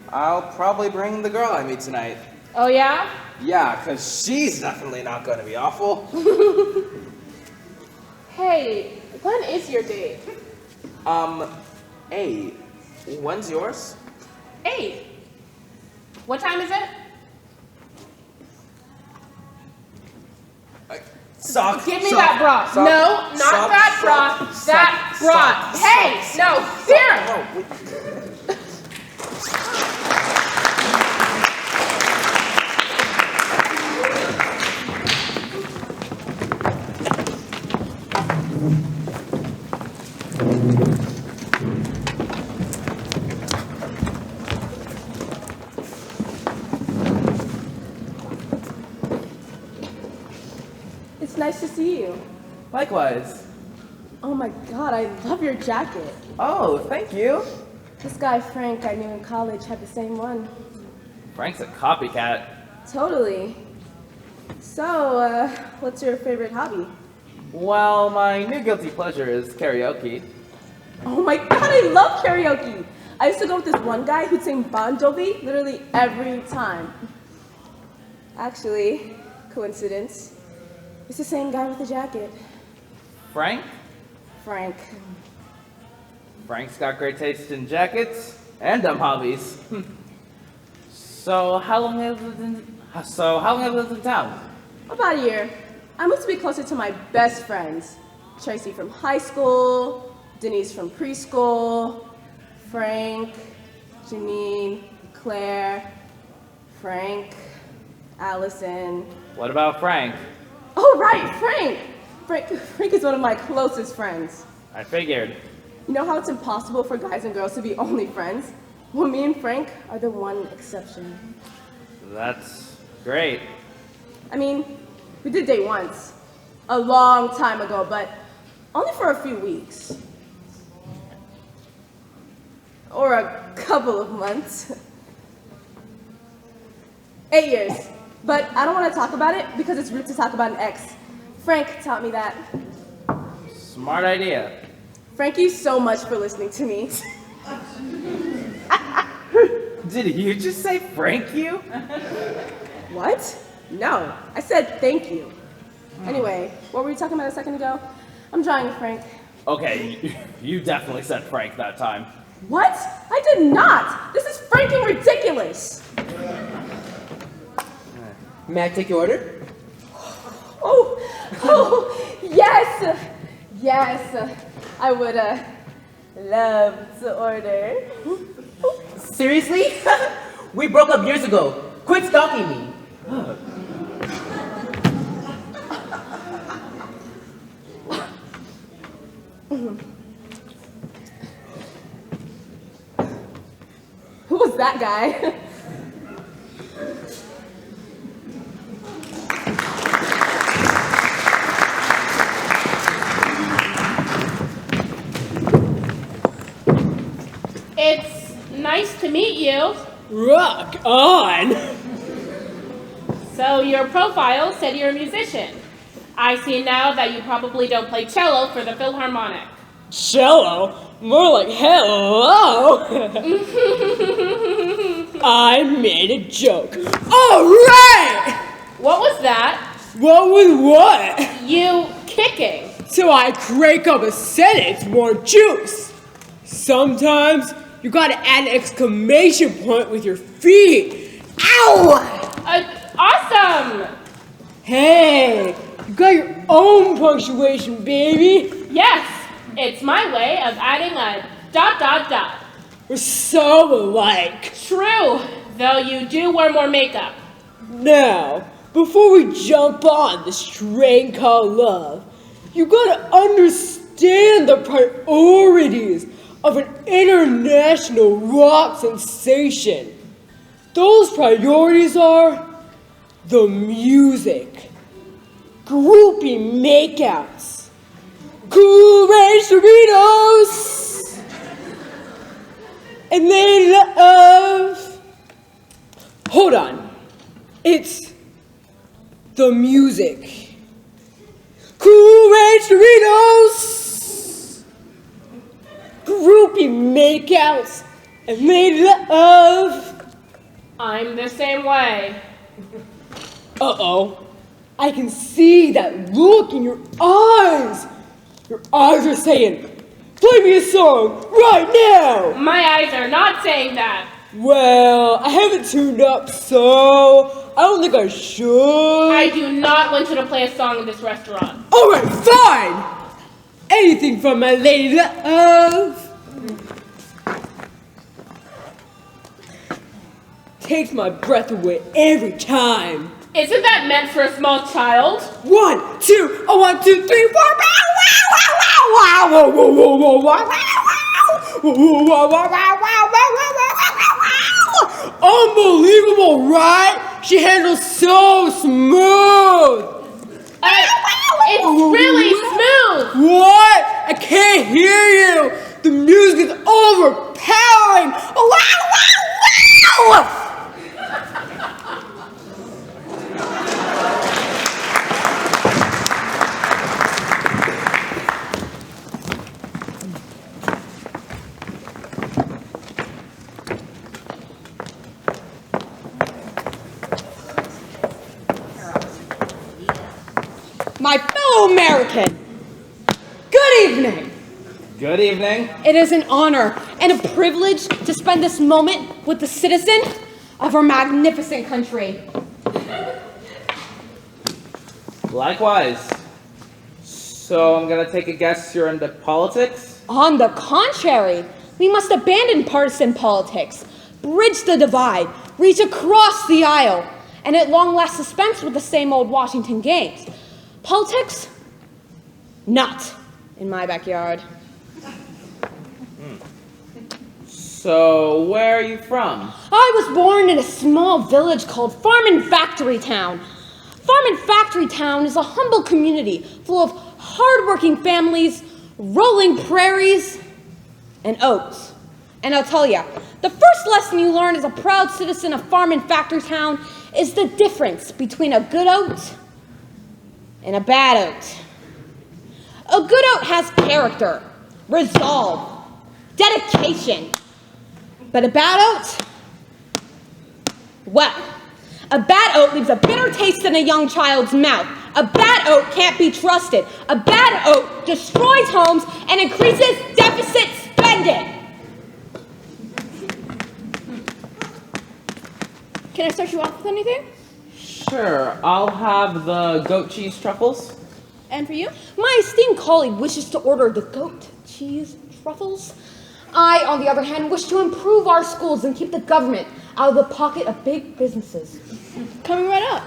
Speaker 4: I'll probably bring the girl I meet tonight.
Speaker 3: Oh, yeah?
Speaker 4: Yeah, because she's definitely not going to be awful.
Speaker 3: Hey, when is your date?
Speaker 4: 8. When's yours?
Speaker 3: 8. What time is it?
Speaker 4: Sock.
Speaker 3: Give me
Speaker 4: sock,
Speaker 3: that bra.
Speaker 4: sock,
Speaker 3: No, not
Speaker 4: sock,
Speaker 3: that bra.
Speaker 4: sock,
Speaker 3: That
Speaker 4: sock,
Speaker 3: bra.
Speaker 4: sock,
Speaker 3: Hey,
Speaker 4: sock,
Speaker 3: no,
Speaker 4: sock,
Speaker 3: here.
Speaker 4: no, wait.
Speaker 14: It's nice to see you.
Speaker 4: Likewise.
Speaker 14: Oh my god, I love your jacket.
Speaker 4: Oh, thank you.
Speaker 14: This guy Frank I knew in college had the same one.
Speaker 4: Frank's a copycat.
Speaker 14: Totally. So, what's your favorite hobby?
Speaker 4: Well, my new guilty pleasure is karaoke.
Speaker 14: Oh my god, I love karaoke! I used to go with this one guy who'd sing Bon Jovi literally every time. Actually, coincidence, it's the same guy with the jacket.
Speaker 4: Frank?
Speaker 14: Frank.
Speaker 4: Frank's got great taste in jackets and dumb hobbies. So how long have you lived in town?
Speaker 14: About a year. I moved to be closer to my best friends. Tracy from high school, Denise from preschool, Frank, Janine, Claire, Frank, Allison.
Speaker 4: What about Frank?
Speaker 14: Oh, right, Frank! Frank is one of my closest friends.
Speaker 4: I figured.
Speaker 14: You know how it's impossible for guys and girls to be only friends? Well, me and Frank are the one exception.
Speaker 4: That's great.
Speaker 14: I mean, we did date once, a long time ago, but only for a few weeks. Or a couple of months. 8 years. But I don't want to talk about it because it's rude to talk about an ex. Frank taught me that.
Speaker 4: Smart idea.
Speaker 14: Thank you so much for listening to me.
Speaker 4: Did you just say Frank you?
Speaker 14: What? No, I said thank you. Anyway, what were you talking about a second ago? I'm drawing a Frank.
Speaker 4: Okay, you definitely said Frank that time.
Speaker 14: What? I did not! This is franking ridiculous!
Speaker 2: May I take your order?
Speaker 14: Oh, yes! Yes, I would love to order.
Speaker 2: Seriously? We broke up years ago. Quit stalking me.
Speaker 14: Who was that guy?
Speaker 3: It's nice to meet you.
Speaker 12: Rock on!
Speaker 3: So your profile said you're a musician. I see now that you probably don't play cello for the Philharmonic.
Speaker 12: Cello? More like hello! I made a joke. Alright!
Speaker 3: What was that?
Speaker 12: What was what?
Speaker 3: You kicking.
Speaker 12: So I crank up a sentence, more juice. Sometimes you gotta add an exclamation point with your feet. Ow!
Speaker 3: Awesome!
Speaker 12: Hey, you got your own punctuation, baby.
Speaker 3: Yes, it's my way of adding a ...
Speaker 12: We're so alike.
Speaker 3: True, though you do wear more makeup.
Speaker 12: Now, before we jump on this train called love, you gotta understand the priorities of an international rock sensation. Those priorities are the music, groupie makeouts, Cool Ranch Doritos, and they love... Hold on. It's the music. Cool Ranch Doritos, groupie makeouts, and they love...
Speaker 3: I'm the same way.
Speaker 12: Uh-oh. I can see that look in your eyes. Your eyes are saying, play me a song right now.
Speaker 3: My eyes are not saying that.
Speaker 12: Well, I haven't tuned up, so I don't think I should.
Speaker 3: I do not want you to play a song in this restaurant.
Speaker 12: All right, fine. Anything from my lady love. Takes my breath away every time.
Speaker 3: Isn't that meant for a small child?
Speaker 12: 1, 2, 1, 2, 3, 4, unbelievable, right? She handles so smooth.
Speaker 3: It's really smooth.
Speaker 12: What? I can't hear you. The music is overpowering. Wow, wow, wow. My fellow American, good evening.
Speaker 4: Good evening.
Speaker 14: It is an honor and a privilege to spend this moment with the citizen of our magnificent country.
Speaker 4: Likewise. So I'm gonna take a guess you're into politics?
Speaker 14: On the contrary, we must abandon partisan politics, bridge the divide, reach across the aisle, and at long last dispense with the same old Washington games. Politics? Not in my backyard.
Speaker 4: So where are you from?
Speaker 14: I was born in a small village called Farm and Factory Town. Farm and Factory Town is a humble community full of hardworking families, rolling prairies, and oats. And I'll tell ya, the first lesson you learn as a proud citizen of Farm and Factory Town is the difference between a good oat and a bad oat. A good oat has character, resolve, dedication. But a bad oat? Well, a bad oat leaves a bitter taste in a young child's mouth. A bad oat can't be trusted. A bad oat destroys homes and increases deficit spending. Can I start you off with anything?
Speaker 4: Sure, I'll have the goat cheese truffles.
Speaker 14: And for you? My esteemed colleague wishes to order the goat cheese truffles. I, on the other hand, wish to improve our schools and keep the government out of the pocket of big businesses. Coming right up.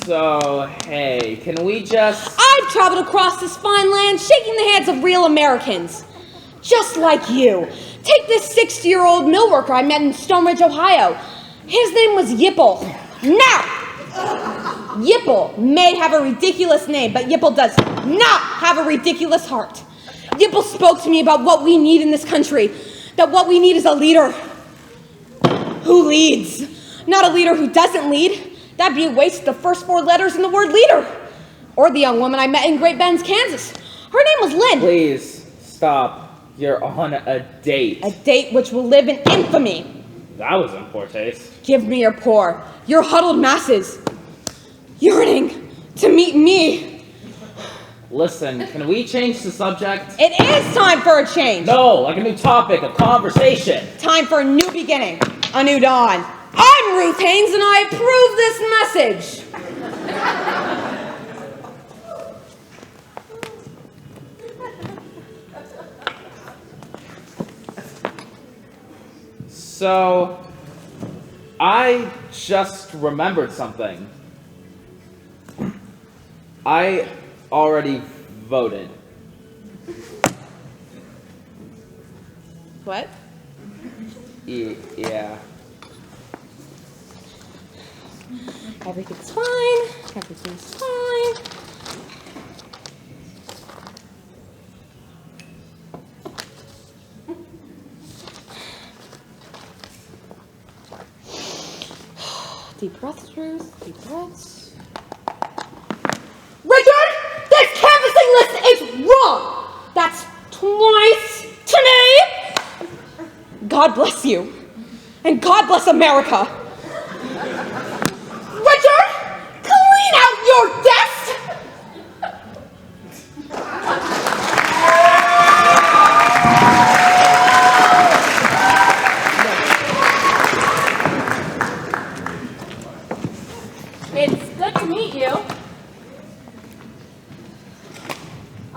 Speaker 4: So, hey, can we just...
Speaker 14: I've traveled across this fine land, shaking the hands of real Americans. Just like you. Take this 60-year-old mill worker I met in Stonebridge, Ohio. His name was Yipple. Now, Yipple may have a ridiculous name, but Yipple does not have a ridiculous heart. Yipple spoke to me about what we need in this country, that what we need is a leader who leads, not a leader who doesn't lead. That'd be a waste of the first 4 letters in the word leader. Or the young woman I met in Great Bend, Kansas. Her name was Lynn.
Speaker 4: Please, stop. You're on a date.
Speaker 14: A date which will live in infamy.
Speaker 4: That was in poor taste.
Speaker 14: Give me your poor, your huddled masses, yearning to meet me.
Speaker 4: Listen, can we change the subject?
Speaker 14: It is time for a change.
Speaker 4: No, like a new topic of conversation.
Speaker 14: Time for a new beginning, a new dawn. I'm Ruth Haynes and I approve this message.
Speaker 4: So, I just remembered something. I already voted.
Speaker 14: What?
Speaker 4: Yeah.
Speaker 14: Everything's fine. Everything's fine. Deep breaths, Ruth. Deep breaths. Richard! This canvassing list is wrong! That's twice today! God bless you. And God bless America. Richard! Clean out your desk!
Speaker 5: It's good to meet you.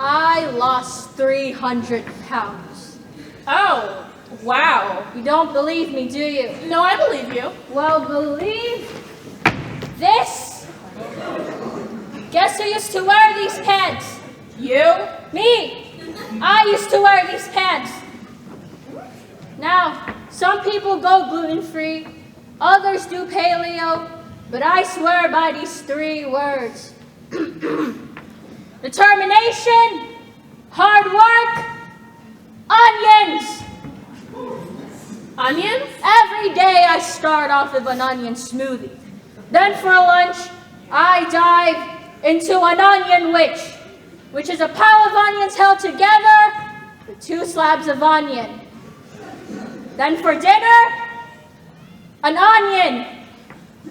Speaker 5: I lost 300 pounds.
Speaker 3: Oh, wow.
Speaker 5: You don't believe me, do you?
Speaker 3: No, I believe you.
Speaker 5: Well, believe this. Guess who used to wear these pants?
Speaker 3: You?
Speaker 5: Me. I used to wear these pants. Now, some people go gluten-free, others do paleo, but I swear by these 3 words. Determination, hard work, onions.
Speaker 3: Onions?
Speaker 5: Every day I start off with an onion smoothie. Then for lunch, I dive into an onion witch, which is a pile of onions held together with 2 slabs of onion. Then for dinner, an onion.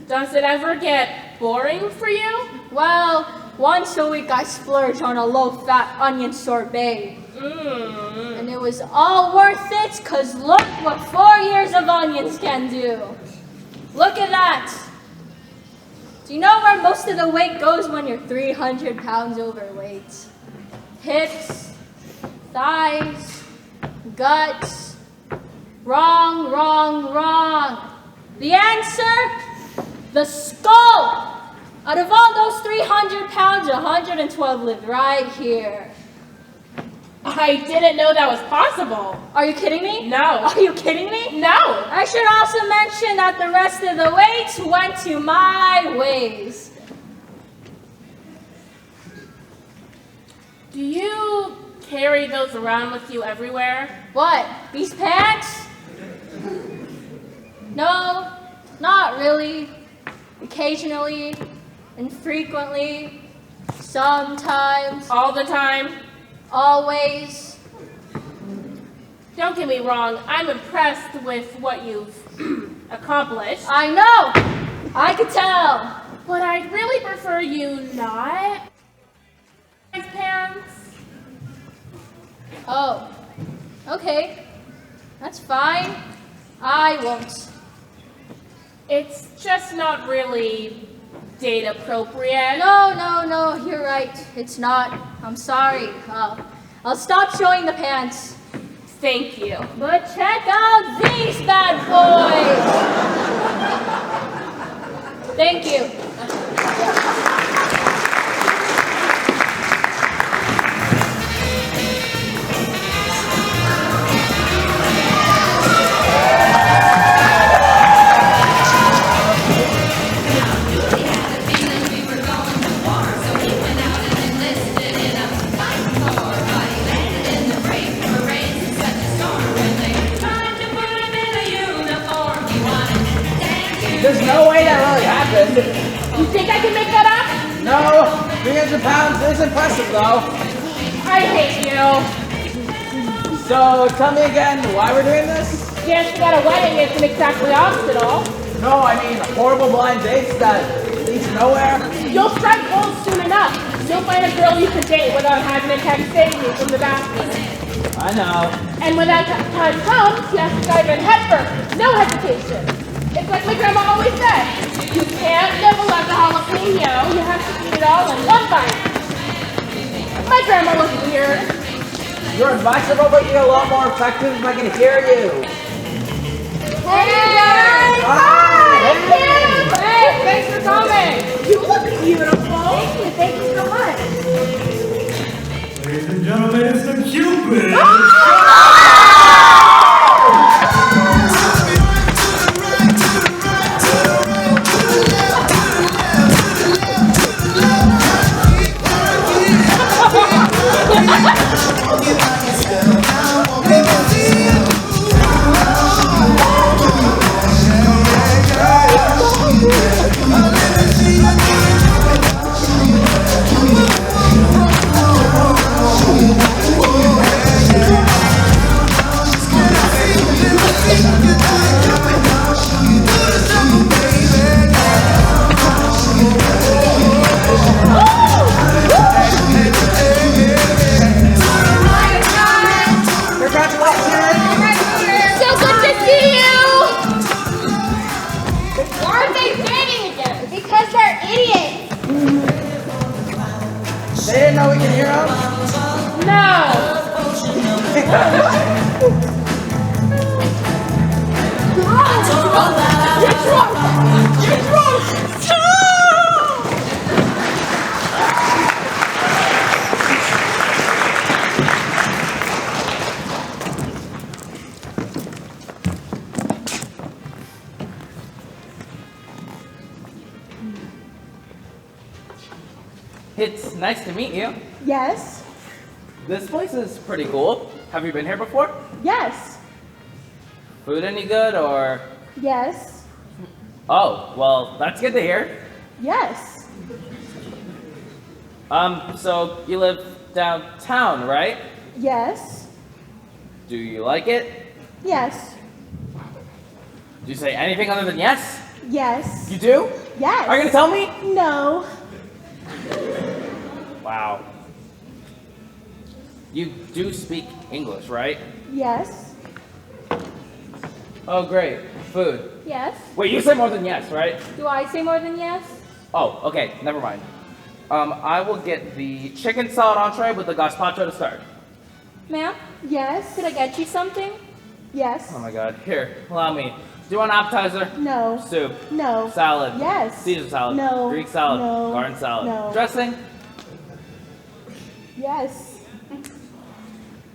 Speaker 3: Does it ever get boring for you?
Speaker 10: Well, once a week I splurge on a low-fat onion sorbet. And it was all worth it, because look what 4 years of onions can do. Look at that. Do you know where most of the weight goes when you're 300 pounds overweight? Hips, thighs, guts. Wrong, wrong, wrong. The answer? The skull. Out of all those 300 pounds, 112 lived right here.
Speaker 3: I didn't know that was possible.
Speaker 10: Are you kidding me?
Speaker 3: No.
Speaker 10: Are you kidding me?
Speaker 3: No.
Speaker 10: I should also mention that the rest of the weight went to my ways.
Speaker 3: Do you carry those around with you everywhere?
Speaker 10: What? These pants? No, not really. Occasionally, infrequently, sometimes.
Speaker 3: All the time?
Speaker 10: Always.
Speaker 3: Don't get me wrong, I'm impressed with what you've accomplished.
Speaker 10: I know! I could tell.
Speaker 3: But I'd really prefer you not pants.
Speaker 10: Oh, okay. That's fine. I won't.
Speaker 3: It's just not really date appropriate.
Speaker 10: No, you're right. It's not. I'm sorry. I'll stop showing the pants.
Speaker 3: Thank you.
Speaker 10: But check out these bad boys! Thank you.
Speaker 4: There's no way that really happened.
Speaker 3: You think I can make that up?
Speaker 4: No, 300 pounds is impressive though.
Speaker 3: I hate you.
Speaker 4: So tell me again why we're doing this?
Speaker 3: Dancing at a wedding isn't exactly optional.
Speaker 4: No, I mean horrible blind dates that leads nowhere.
Speaker 3: You'll strike gold soon enough. You'll find a girl you can date without having to text saving you from the bathroom.
Speaker 4: I know.
Speaker 3: And when that time comes, you have to dive in headfirst. No hesitation. It's like my grandma always said, you can't nibble at the jalapeno, you have to eat it all in one bite. My grandma was weird.
Speaker 4: Your advice is probably a lot more effective if I can hear you.
Speaker 3: Hey guys! Hi! Hey, thanks for coming! You look beautiful!
Speaker 13: Thank you so much.
Speaker 15: Ladies and gentlemen, it's the Cupid!
Speaker 4: They didn't know we can hear them?
Speaker 3: No!
Speaker 13: You're drunk! You're drunk!
Speaker 4: It's nice to meet you.
Speaker 14: Yes.
Speaker 4: This place is pretty cool. Have you been here before?
Speaker 14: Yes.
Speaker 4: Food any good or?
Speaker 14: Yes.
Speaker 4: Oh, well, that's good to hear.
Speaker 14: Yes.
Speaker 4: So you live downtown, right?
Speaker 14: Yes.
Speaker 4: Do you like it?
Speaker 14: Yes.
Speaker 4: Do you say anything other than yes?
Speaker 14: Yes.
Speaker 4: You do?
Speaker 7: Yes.
Speaker 4: Are you gonna tell me?
Speaker 7: No.
Speaker 4: Wow. You do speak English, right?
Speaker 7: Yes.
Speaker 4: Oh, great. Food.
Speaker 9: Yes?
Speaker 4: Wait, you say more than yes, right?
Speaker 9: Do I say more than yes?
Speaker 4: Oh, okay. Never mind. I will get the chicken salad entree with the gazpacho to start.
Speaker 9: Ma'am?
Speaker 7: Yes.
Speaker 9: Could I get you something?
Speaker 7: Yes.
Speaker 4: Oh my god. Here, allow me. Do you want appetizer?
Speaker 7: No.
Speaker 4: Soup.
Speaker 7: No.
Speaker 4: Salad.
Speaker 7: Yes.
Speaker 4: Caesar salad.
Speaker 7: No.
Speaker 4: Greek salad.
Speaker 7: No.
Speaker 4: Garden salad.
Speaker 7: No.
Speaker 4: Dressing?
Speaker 7: Yes.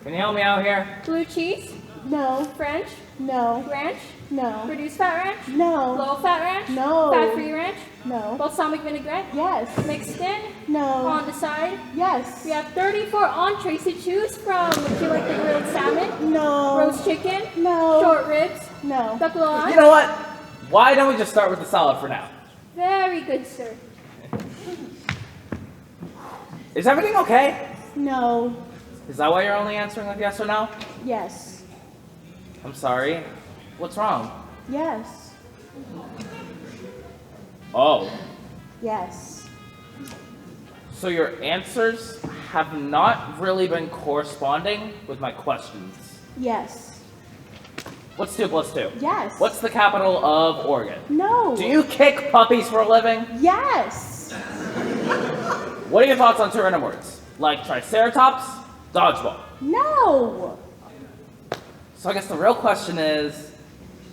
Speaker 4: Can you help me out here?
Speaker 9: Blue cheese?
Speaker 7: No.
Speaker 9: French?
Speaker 7: No.
Speaker 9: Ranch?
Speaker 7: No.
Speaker 9: Reduced fat ranch?
Speaker 7: No.
Speaker 9: Low fat ranch?
Speaker 7: No.
Speaker 9: Fat-free ranch?
Speaker 7: No.
Speaker 9: Balsamic vinaigrette?
Speaker 7: Yes.
Speaker 9: Mixed in?
Speaker 7: No.
Speaker 9: On the side?
Speaker 7: Yes.
Speaker 9: We have 34 entrees to choose from. Would you like the grilled salmon?
Speaker 7: No.
Speaker 9: Roast chicken?
Speaker 7: No.
Speaker 9: Short ribs?
Speaker 7: No.
Speaker 9: Duck blanc?
Speaker 4: You know what? Why don't we just start with the salad for now?
Speaker 9: Very good, sir.
Speaker 4: Is everything okay?
Speaker 7: No.
Speaker 4: Is that why you're only answering with yes or no?
Speaker 7: Yes.
Speaker 4: I'm sorry. What's wrong?
Speaker 7: Yes.
Speaker 4: Oh.
Speaker 7: Yes.
Speaker 4: So your answers have not really been corresponding with my questions.
Speaker 7: Yes.
Speaker 4: What's 2 plus 2?
Speaker 7: Yes.
Speaker 4: What's the capital of Oregon?
Speaker 7: No.
Speaker 4: Do you kick puppies for a living?
Speaker 7: Yes.
Speaker 4: What are your thoughts on 2 random words? Like triceratops, dodgeball.
Speaker 7: No.
Speaker 4: So I guess the real question is,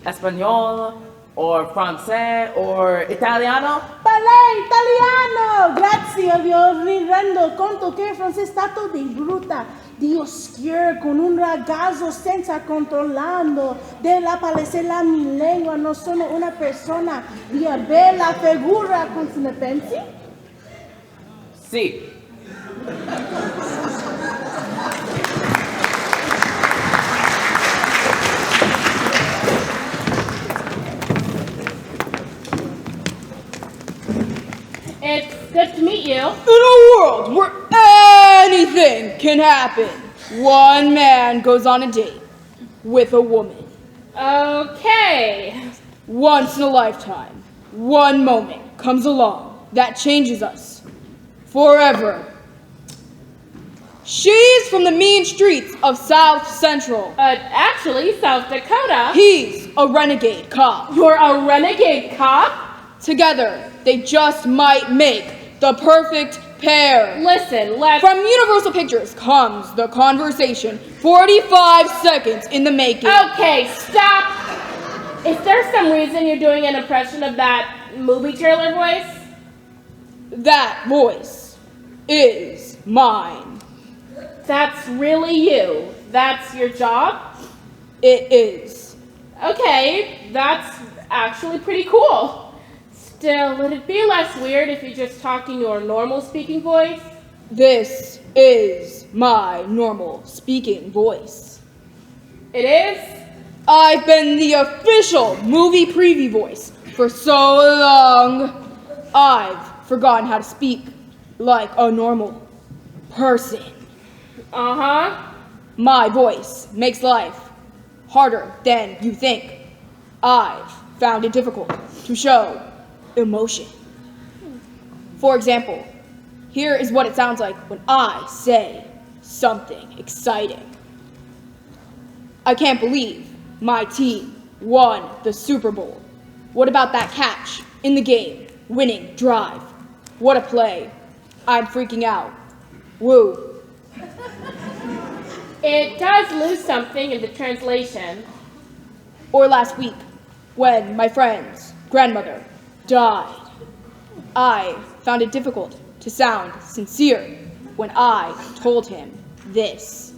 Speaker 4: Espanol, or Francais, or Italiano?
Speaker 7: Parlei italiano! Grazie, vi rendo conto che il francese è stato di brutta. Di oscuro, con un ragazzo senza controllando. Della palese la mia lingua, non sono una persona di bella figura, come ne pensi?
Speaker 4: Sì.
Speaker 3: It's good to meet you.
Speaker 12: In a world where anything can happen, one man goes on a date with a woman.
Speaker 3: Okay.
Speaker 12: Once in a lifetime, one moment comes along that changes us forever. She's from the mean streets of South Central.
Speaker 3: Actually, South Dakota.
Speaker 12: He's a renegade cop.
Speaker 3: You're a renegade cop?
Speaker 12: Together, they just might make the perfect pair.
Speaker 3: Listen, let's...
Speaker 12: From Universal Pictures comes the conversation. 45 seconds in the making.
Speaker 3: Okay, stop. Is there some reason you're doing an impression of that movie trailer voice?
Speaker 12: That voice is mine.
Speaker 3: That's really you. That's your job?
Speaker 12: It is.
Speaker 3: Okay, that's actually pretty cool. Still, would it be less weird if you just talked in your normal speaking voice?
Speaker 12: This is my normal speaking voice.
Speaker 3: It is?
Speaker 12: I've been the official movie preview voice for so long. I've forgotten how to speak like a normal person.
Speaker 3: Uh-huh.
Speaker 12: My voice makes life harder than you think. I've found it difficult to show emotion. For example, here is what it sounds like when I say something exciting. I can't believe my team won the Super Bowl. What about that catch in the game? Winning drive. What a play. I'm freaking out. Woo.
Speaker 3: It does lose something in the translation.
Speaker 12: Or last week, when my friend's grandmother died. I found it difficult to sound sincere when I told him this.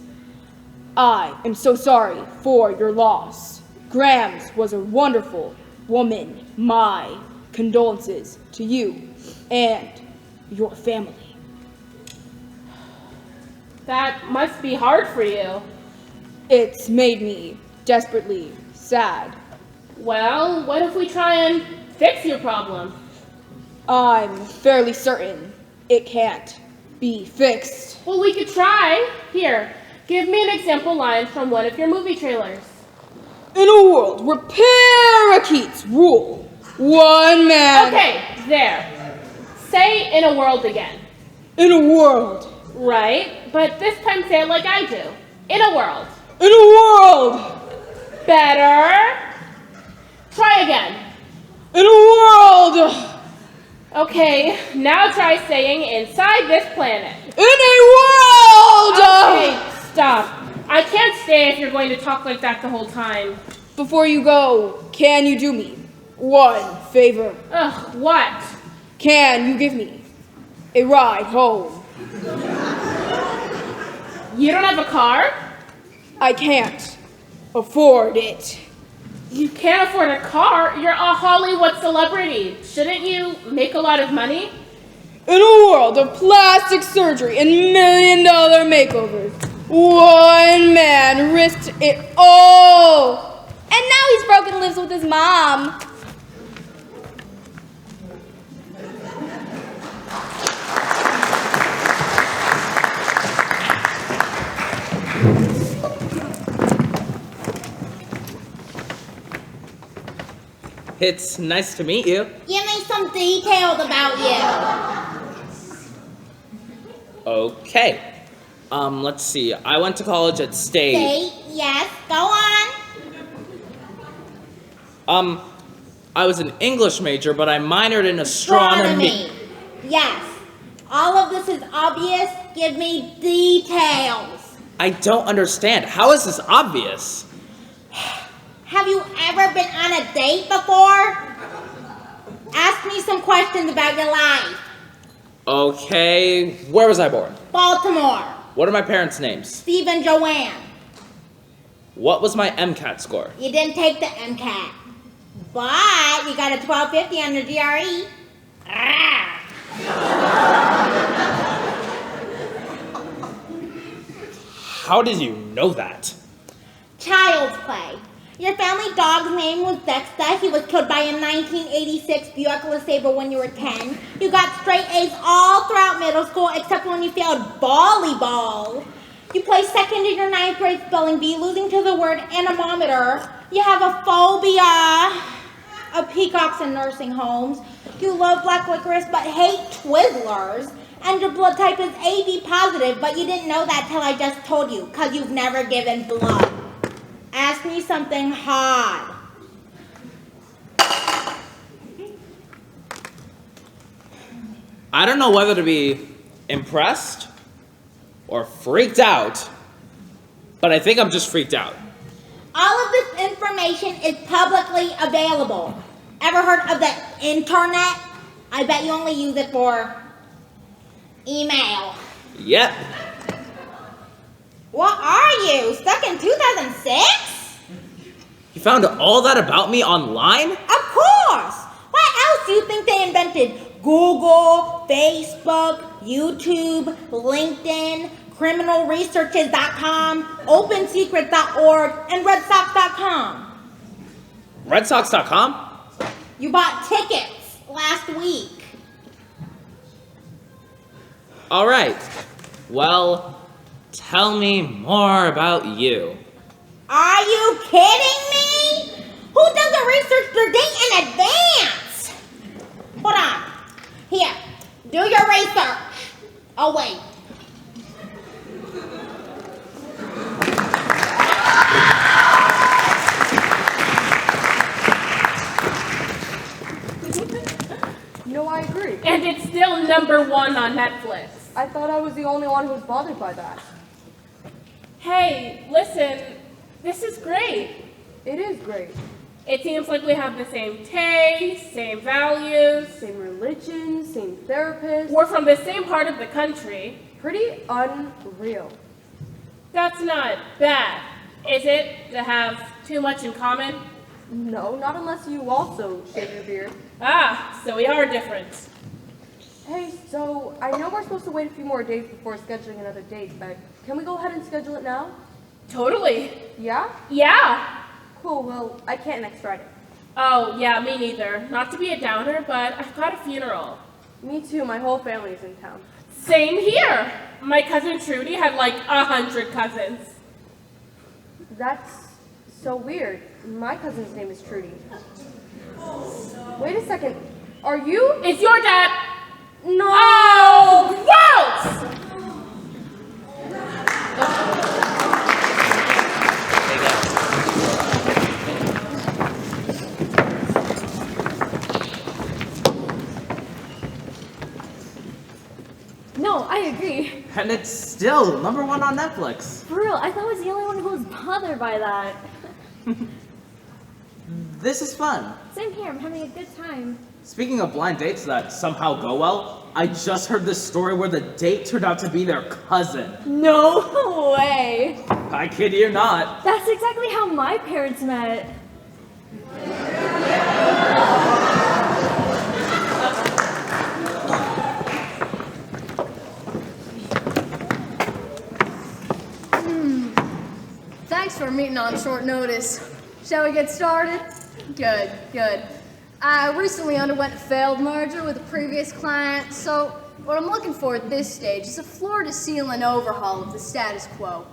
Speaker 12: I am so sorry for your loss. Grams was a wonderful woman. My condolences to you and your family.
Speaker 3: That must be hard for you.
Speaker 12: It's made me desperately sad.
Speaker 3: Well, what if we try and fix your problem?
Speaker 12: I'm fairly certain it can't be fixed.
Speaker 3: Well, we could try. Here, give me an example line from one of your movie trailers.
Speaker 12: In a world where parakeets rule, One man.
Speaker 3: Okay, there. Say in a world again.
Speaker 12: In a world.
Speaker 3: Right, but this time say it like I do. In a world.
Speaker 12: In a world.
Speaker 3: Better. Try again.
Speaker 12: In a world.
Speaker 3: Okay, now try saying inside this planet.
Speaker 12: In a world.
Speaker 3: Okay, stop. I can't stay if you're going to talk like that the whole time.
Speaker 12: Before you go, can you do me one favor?
Speaker 3: Ugh, what?
Speaker 12: Can you give me a ride home?
Speaker 3: You don't have a car?
Speaker 12: I can't afford it.
Speaker 3: You can't afford a car? You're a Hollywood celebrity. Shouldn't you make a lot of money?
Speaker 12: In a world of plastic surgery and $1 million makeovers, one man risked it all.
Speaker 5: And now he's broken lives with his mom.
Speaker 4: It's nice to meet you.
Speaker 16: Give me some details about you.
Speaker 4: Okay. Let's see. I went to college at State.
Speaker 16: State, yes, go on.
Speaker 4: I was an English major, but I minored in astronomy.
Speaker 16: Yes. All of this is obvious. Give me details.
Speaker 4: I don't understand. How is this obvious?
Speaker 16: Have you ever been on a date before? Ask me some questions about your life.
Speaker 4: Okay. Where was I born?
Speaker 16: Baltimore.
Speaker 4: What are my parents' names?
Speaker 16: Steve and Joanne.
Speaker 4: What was my MCAT score?
Speaker 16: You didn't take the MCAT. But you got a 1250 on your GRE.
Speaker 4: How did you know that?
Speaker 16: Child's play. Your family dog's name was Dexter. He was killed by a 1986 Buick LeSabre when you were 10. You got straight A's all throughout middle school except when you failed volleyball. You placed second in your 9th grade spelling bee, losing to the word anemometer. You have a phobia of peacocks in nursing homes. You love black licorice but hate Twizzlers. And your blood type is AB positive, but you didn't know that till I just told you, because you've never given blood. Ask me something hard.
Speaker 4: I don't know whether to be impressed or freaked out, but I think I'm just freaked out.
Speaker 16: All of this information is publicly available. Ever heard of the internet? I bet you only use it for email.
Speaker 4: Yep.
Speaker 16: What are you, stuck in 2006?
Speaker 4: You found all that about me online?
Speaker 16: Of course! What else do you think they invented? Google, Facebook, YouTube, LinkedIn, criminalresearches.com, opensecret.org, and redsox.com.
Speaker 4: Redsox.com?
Speaker 16: You bought tickets last week.
Speaker 4: All right. Well, tell me more about you.
Speaker 16: Are you kidding me? Who doesn't research their date in advance? Hold on. Here, do your research. Oh, wait.
Speaker 14: No, I agree.
Speaker 3: And it's still #1 on Netflix.
Speaker 14: I thought I was the only one who was bothered by that.
Speaker 3: Hey, listen, this is great.
Speaker 14: It is great.
Speaker 3: It seems like we have the same taste, same values.
Speaker 14: Same religion, same therapist.
Speaker 3: We're from the same part of the country.
Speaker 14: Pretty unreal.
Speaker 3: That's not bad, is it, to have too much in common?
Speaker 14: No, not unless you also shave your beard.
Speaker 3: Ah, so we are different.
Speaker 14: Hey, so I know we're supposed to wait a few more days before scheduling another date, but can we go ahead and schedule it now?
Speaker 3: Totally.
Speaker 14: Yeah?
Speaker 3: Yeah.
Speaker 14: Cool, well, I can't next Friday.
Speaker 3: Oh, yeah, me neither. Not to be a downer, but I've got a funeral.
Speaker 14: Me too, my whole family's in town.
Speaker 3: Same here. My cousin Trudy had like 100 cousins.
Speaker 14: That's so weird. My cousin's name is Trudy.
Speaker 6: Wait a second. Are you?
Speaker 3: It's your dad.
Speaker 6: No.
Speaker 3: Oh, gross!
Speaker 6: No, I agree.
Speaker 4: And it's still #1 on Netflix.
Speaker 6: For real, I thought I was the only one who was bothered by that.
Speaker 4: This is fun.
Speaker 6: Same here, I'm having a good time.
Speaker 4: Speaking of blind dates that somehow go well, I just heard this story where the date turned out to be their cousin.
Speaker 6: No way.
Speaker 4: I kid you not.
Speaker 6: That's exactly how my parents met.
Speaker 5: Thanks for meeting on short notice. Shall we get started? Good, good. I recently underwent a failed merger with a previous client, so what I'm looking for at this stage is a floor-to-ceiling overhaul of the status quo.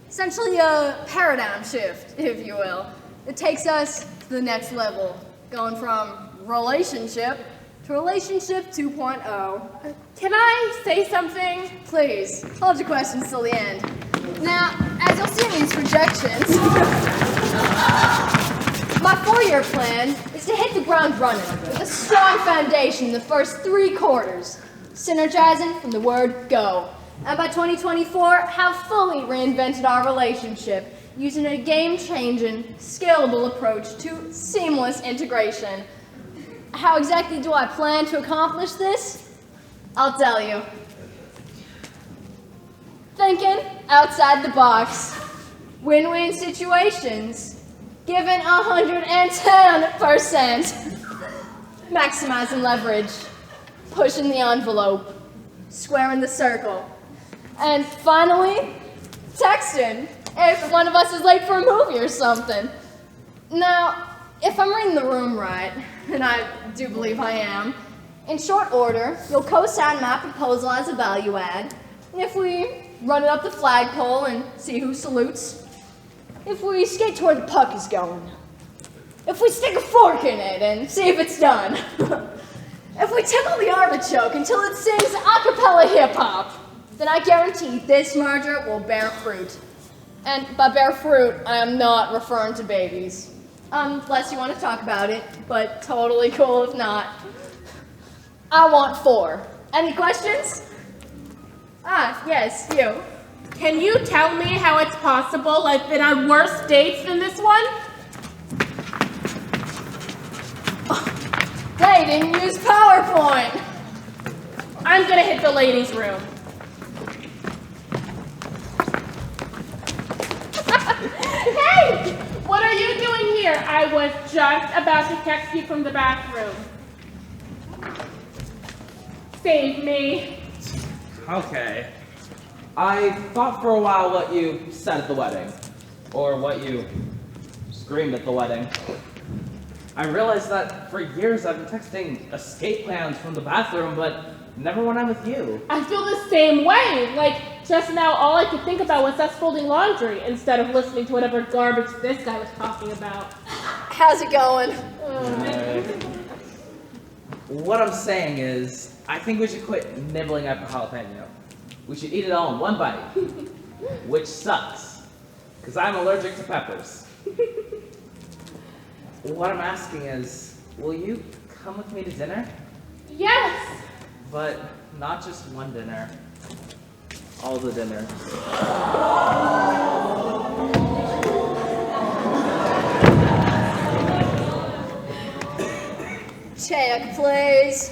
Speaker 5: Essentially a paradigm shift, if you will. It takes us to the next level, going from relationship to relationship 2.0.
Speaker 3: Can I say something?
Speaker 5: Please, hold your questions till the end. Now, as you'll see in these projections, my 4-year plan is to hit the ground running with a strong foundation in the first 3 quarters, synergizing from the word go. And by 2024, have fully reinvented our relationship using a game-changing, scalable approach to seamless integration. How exactly do I plan to accomplish this? I'll tell you. Thinking outside the box. Win-win situations. Given 110%. Maximizing leverage. Pushing the envelope. Squaring the circle. And finally, texting if one of us is late for a movie or something. Now, if I'm reading the room right, and I do believe I am, in short order, you'll co-sign my proposal as a value add. And if we run it up the flagpole and see who salutes, if we skate to where the puck is going, if we stick a fork in it and see if it's done, if we tickle the artichoke until it sings a cappella hip-hop, then I guarantee this merger will bear fruit. And by bear fruit, I am not referring to babies. Unless you want to talk about it, but totally cool if not. I want 4. Any questions? Ah, yes, you.
Speaker 3: Can you tell me how it's possible I've been on worse dates than this one?
Speaker 5: They didn't use PowerPoint.
Speaker 3: I'm gonna hit the ladies' room. Hey! What are you doing here? I was just about to text you from the bathroom. Save me.
Speaker 4: Okay. I thought for a while what you said at the wedding, or what you screamed at the wedding. I realized that for years I've been texting escape plans from the bathroom, but never when I'm with you.
Speaker 3: I feel the same way. Like, just now all I could think about was us folding laundry instead of listening to whatever garbage this guy was talking about.
Speaker 5: How's it going?
Speaker 4: What I'm saying is, I think we should quit nibbling at the jalapeno. We should eat it all in one bite, which sucks, because I'm allergic to peppers. What I'm asking is, will you come with me to dinner?
Speaker 3: Yes!
Speaker 4: But not just one dinner, all the dinners.
Speaker 5: Check, please.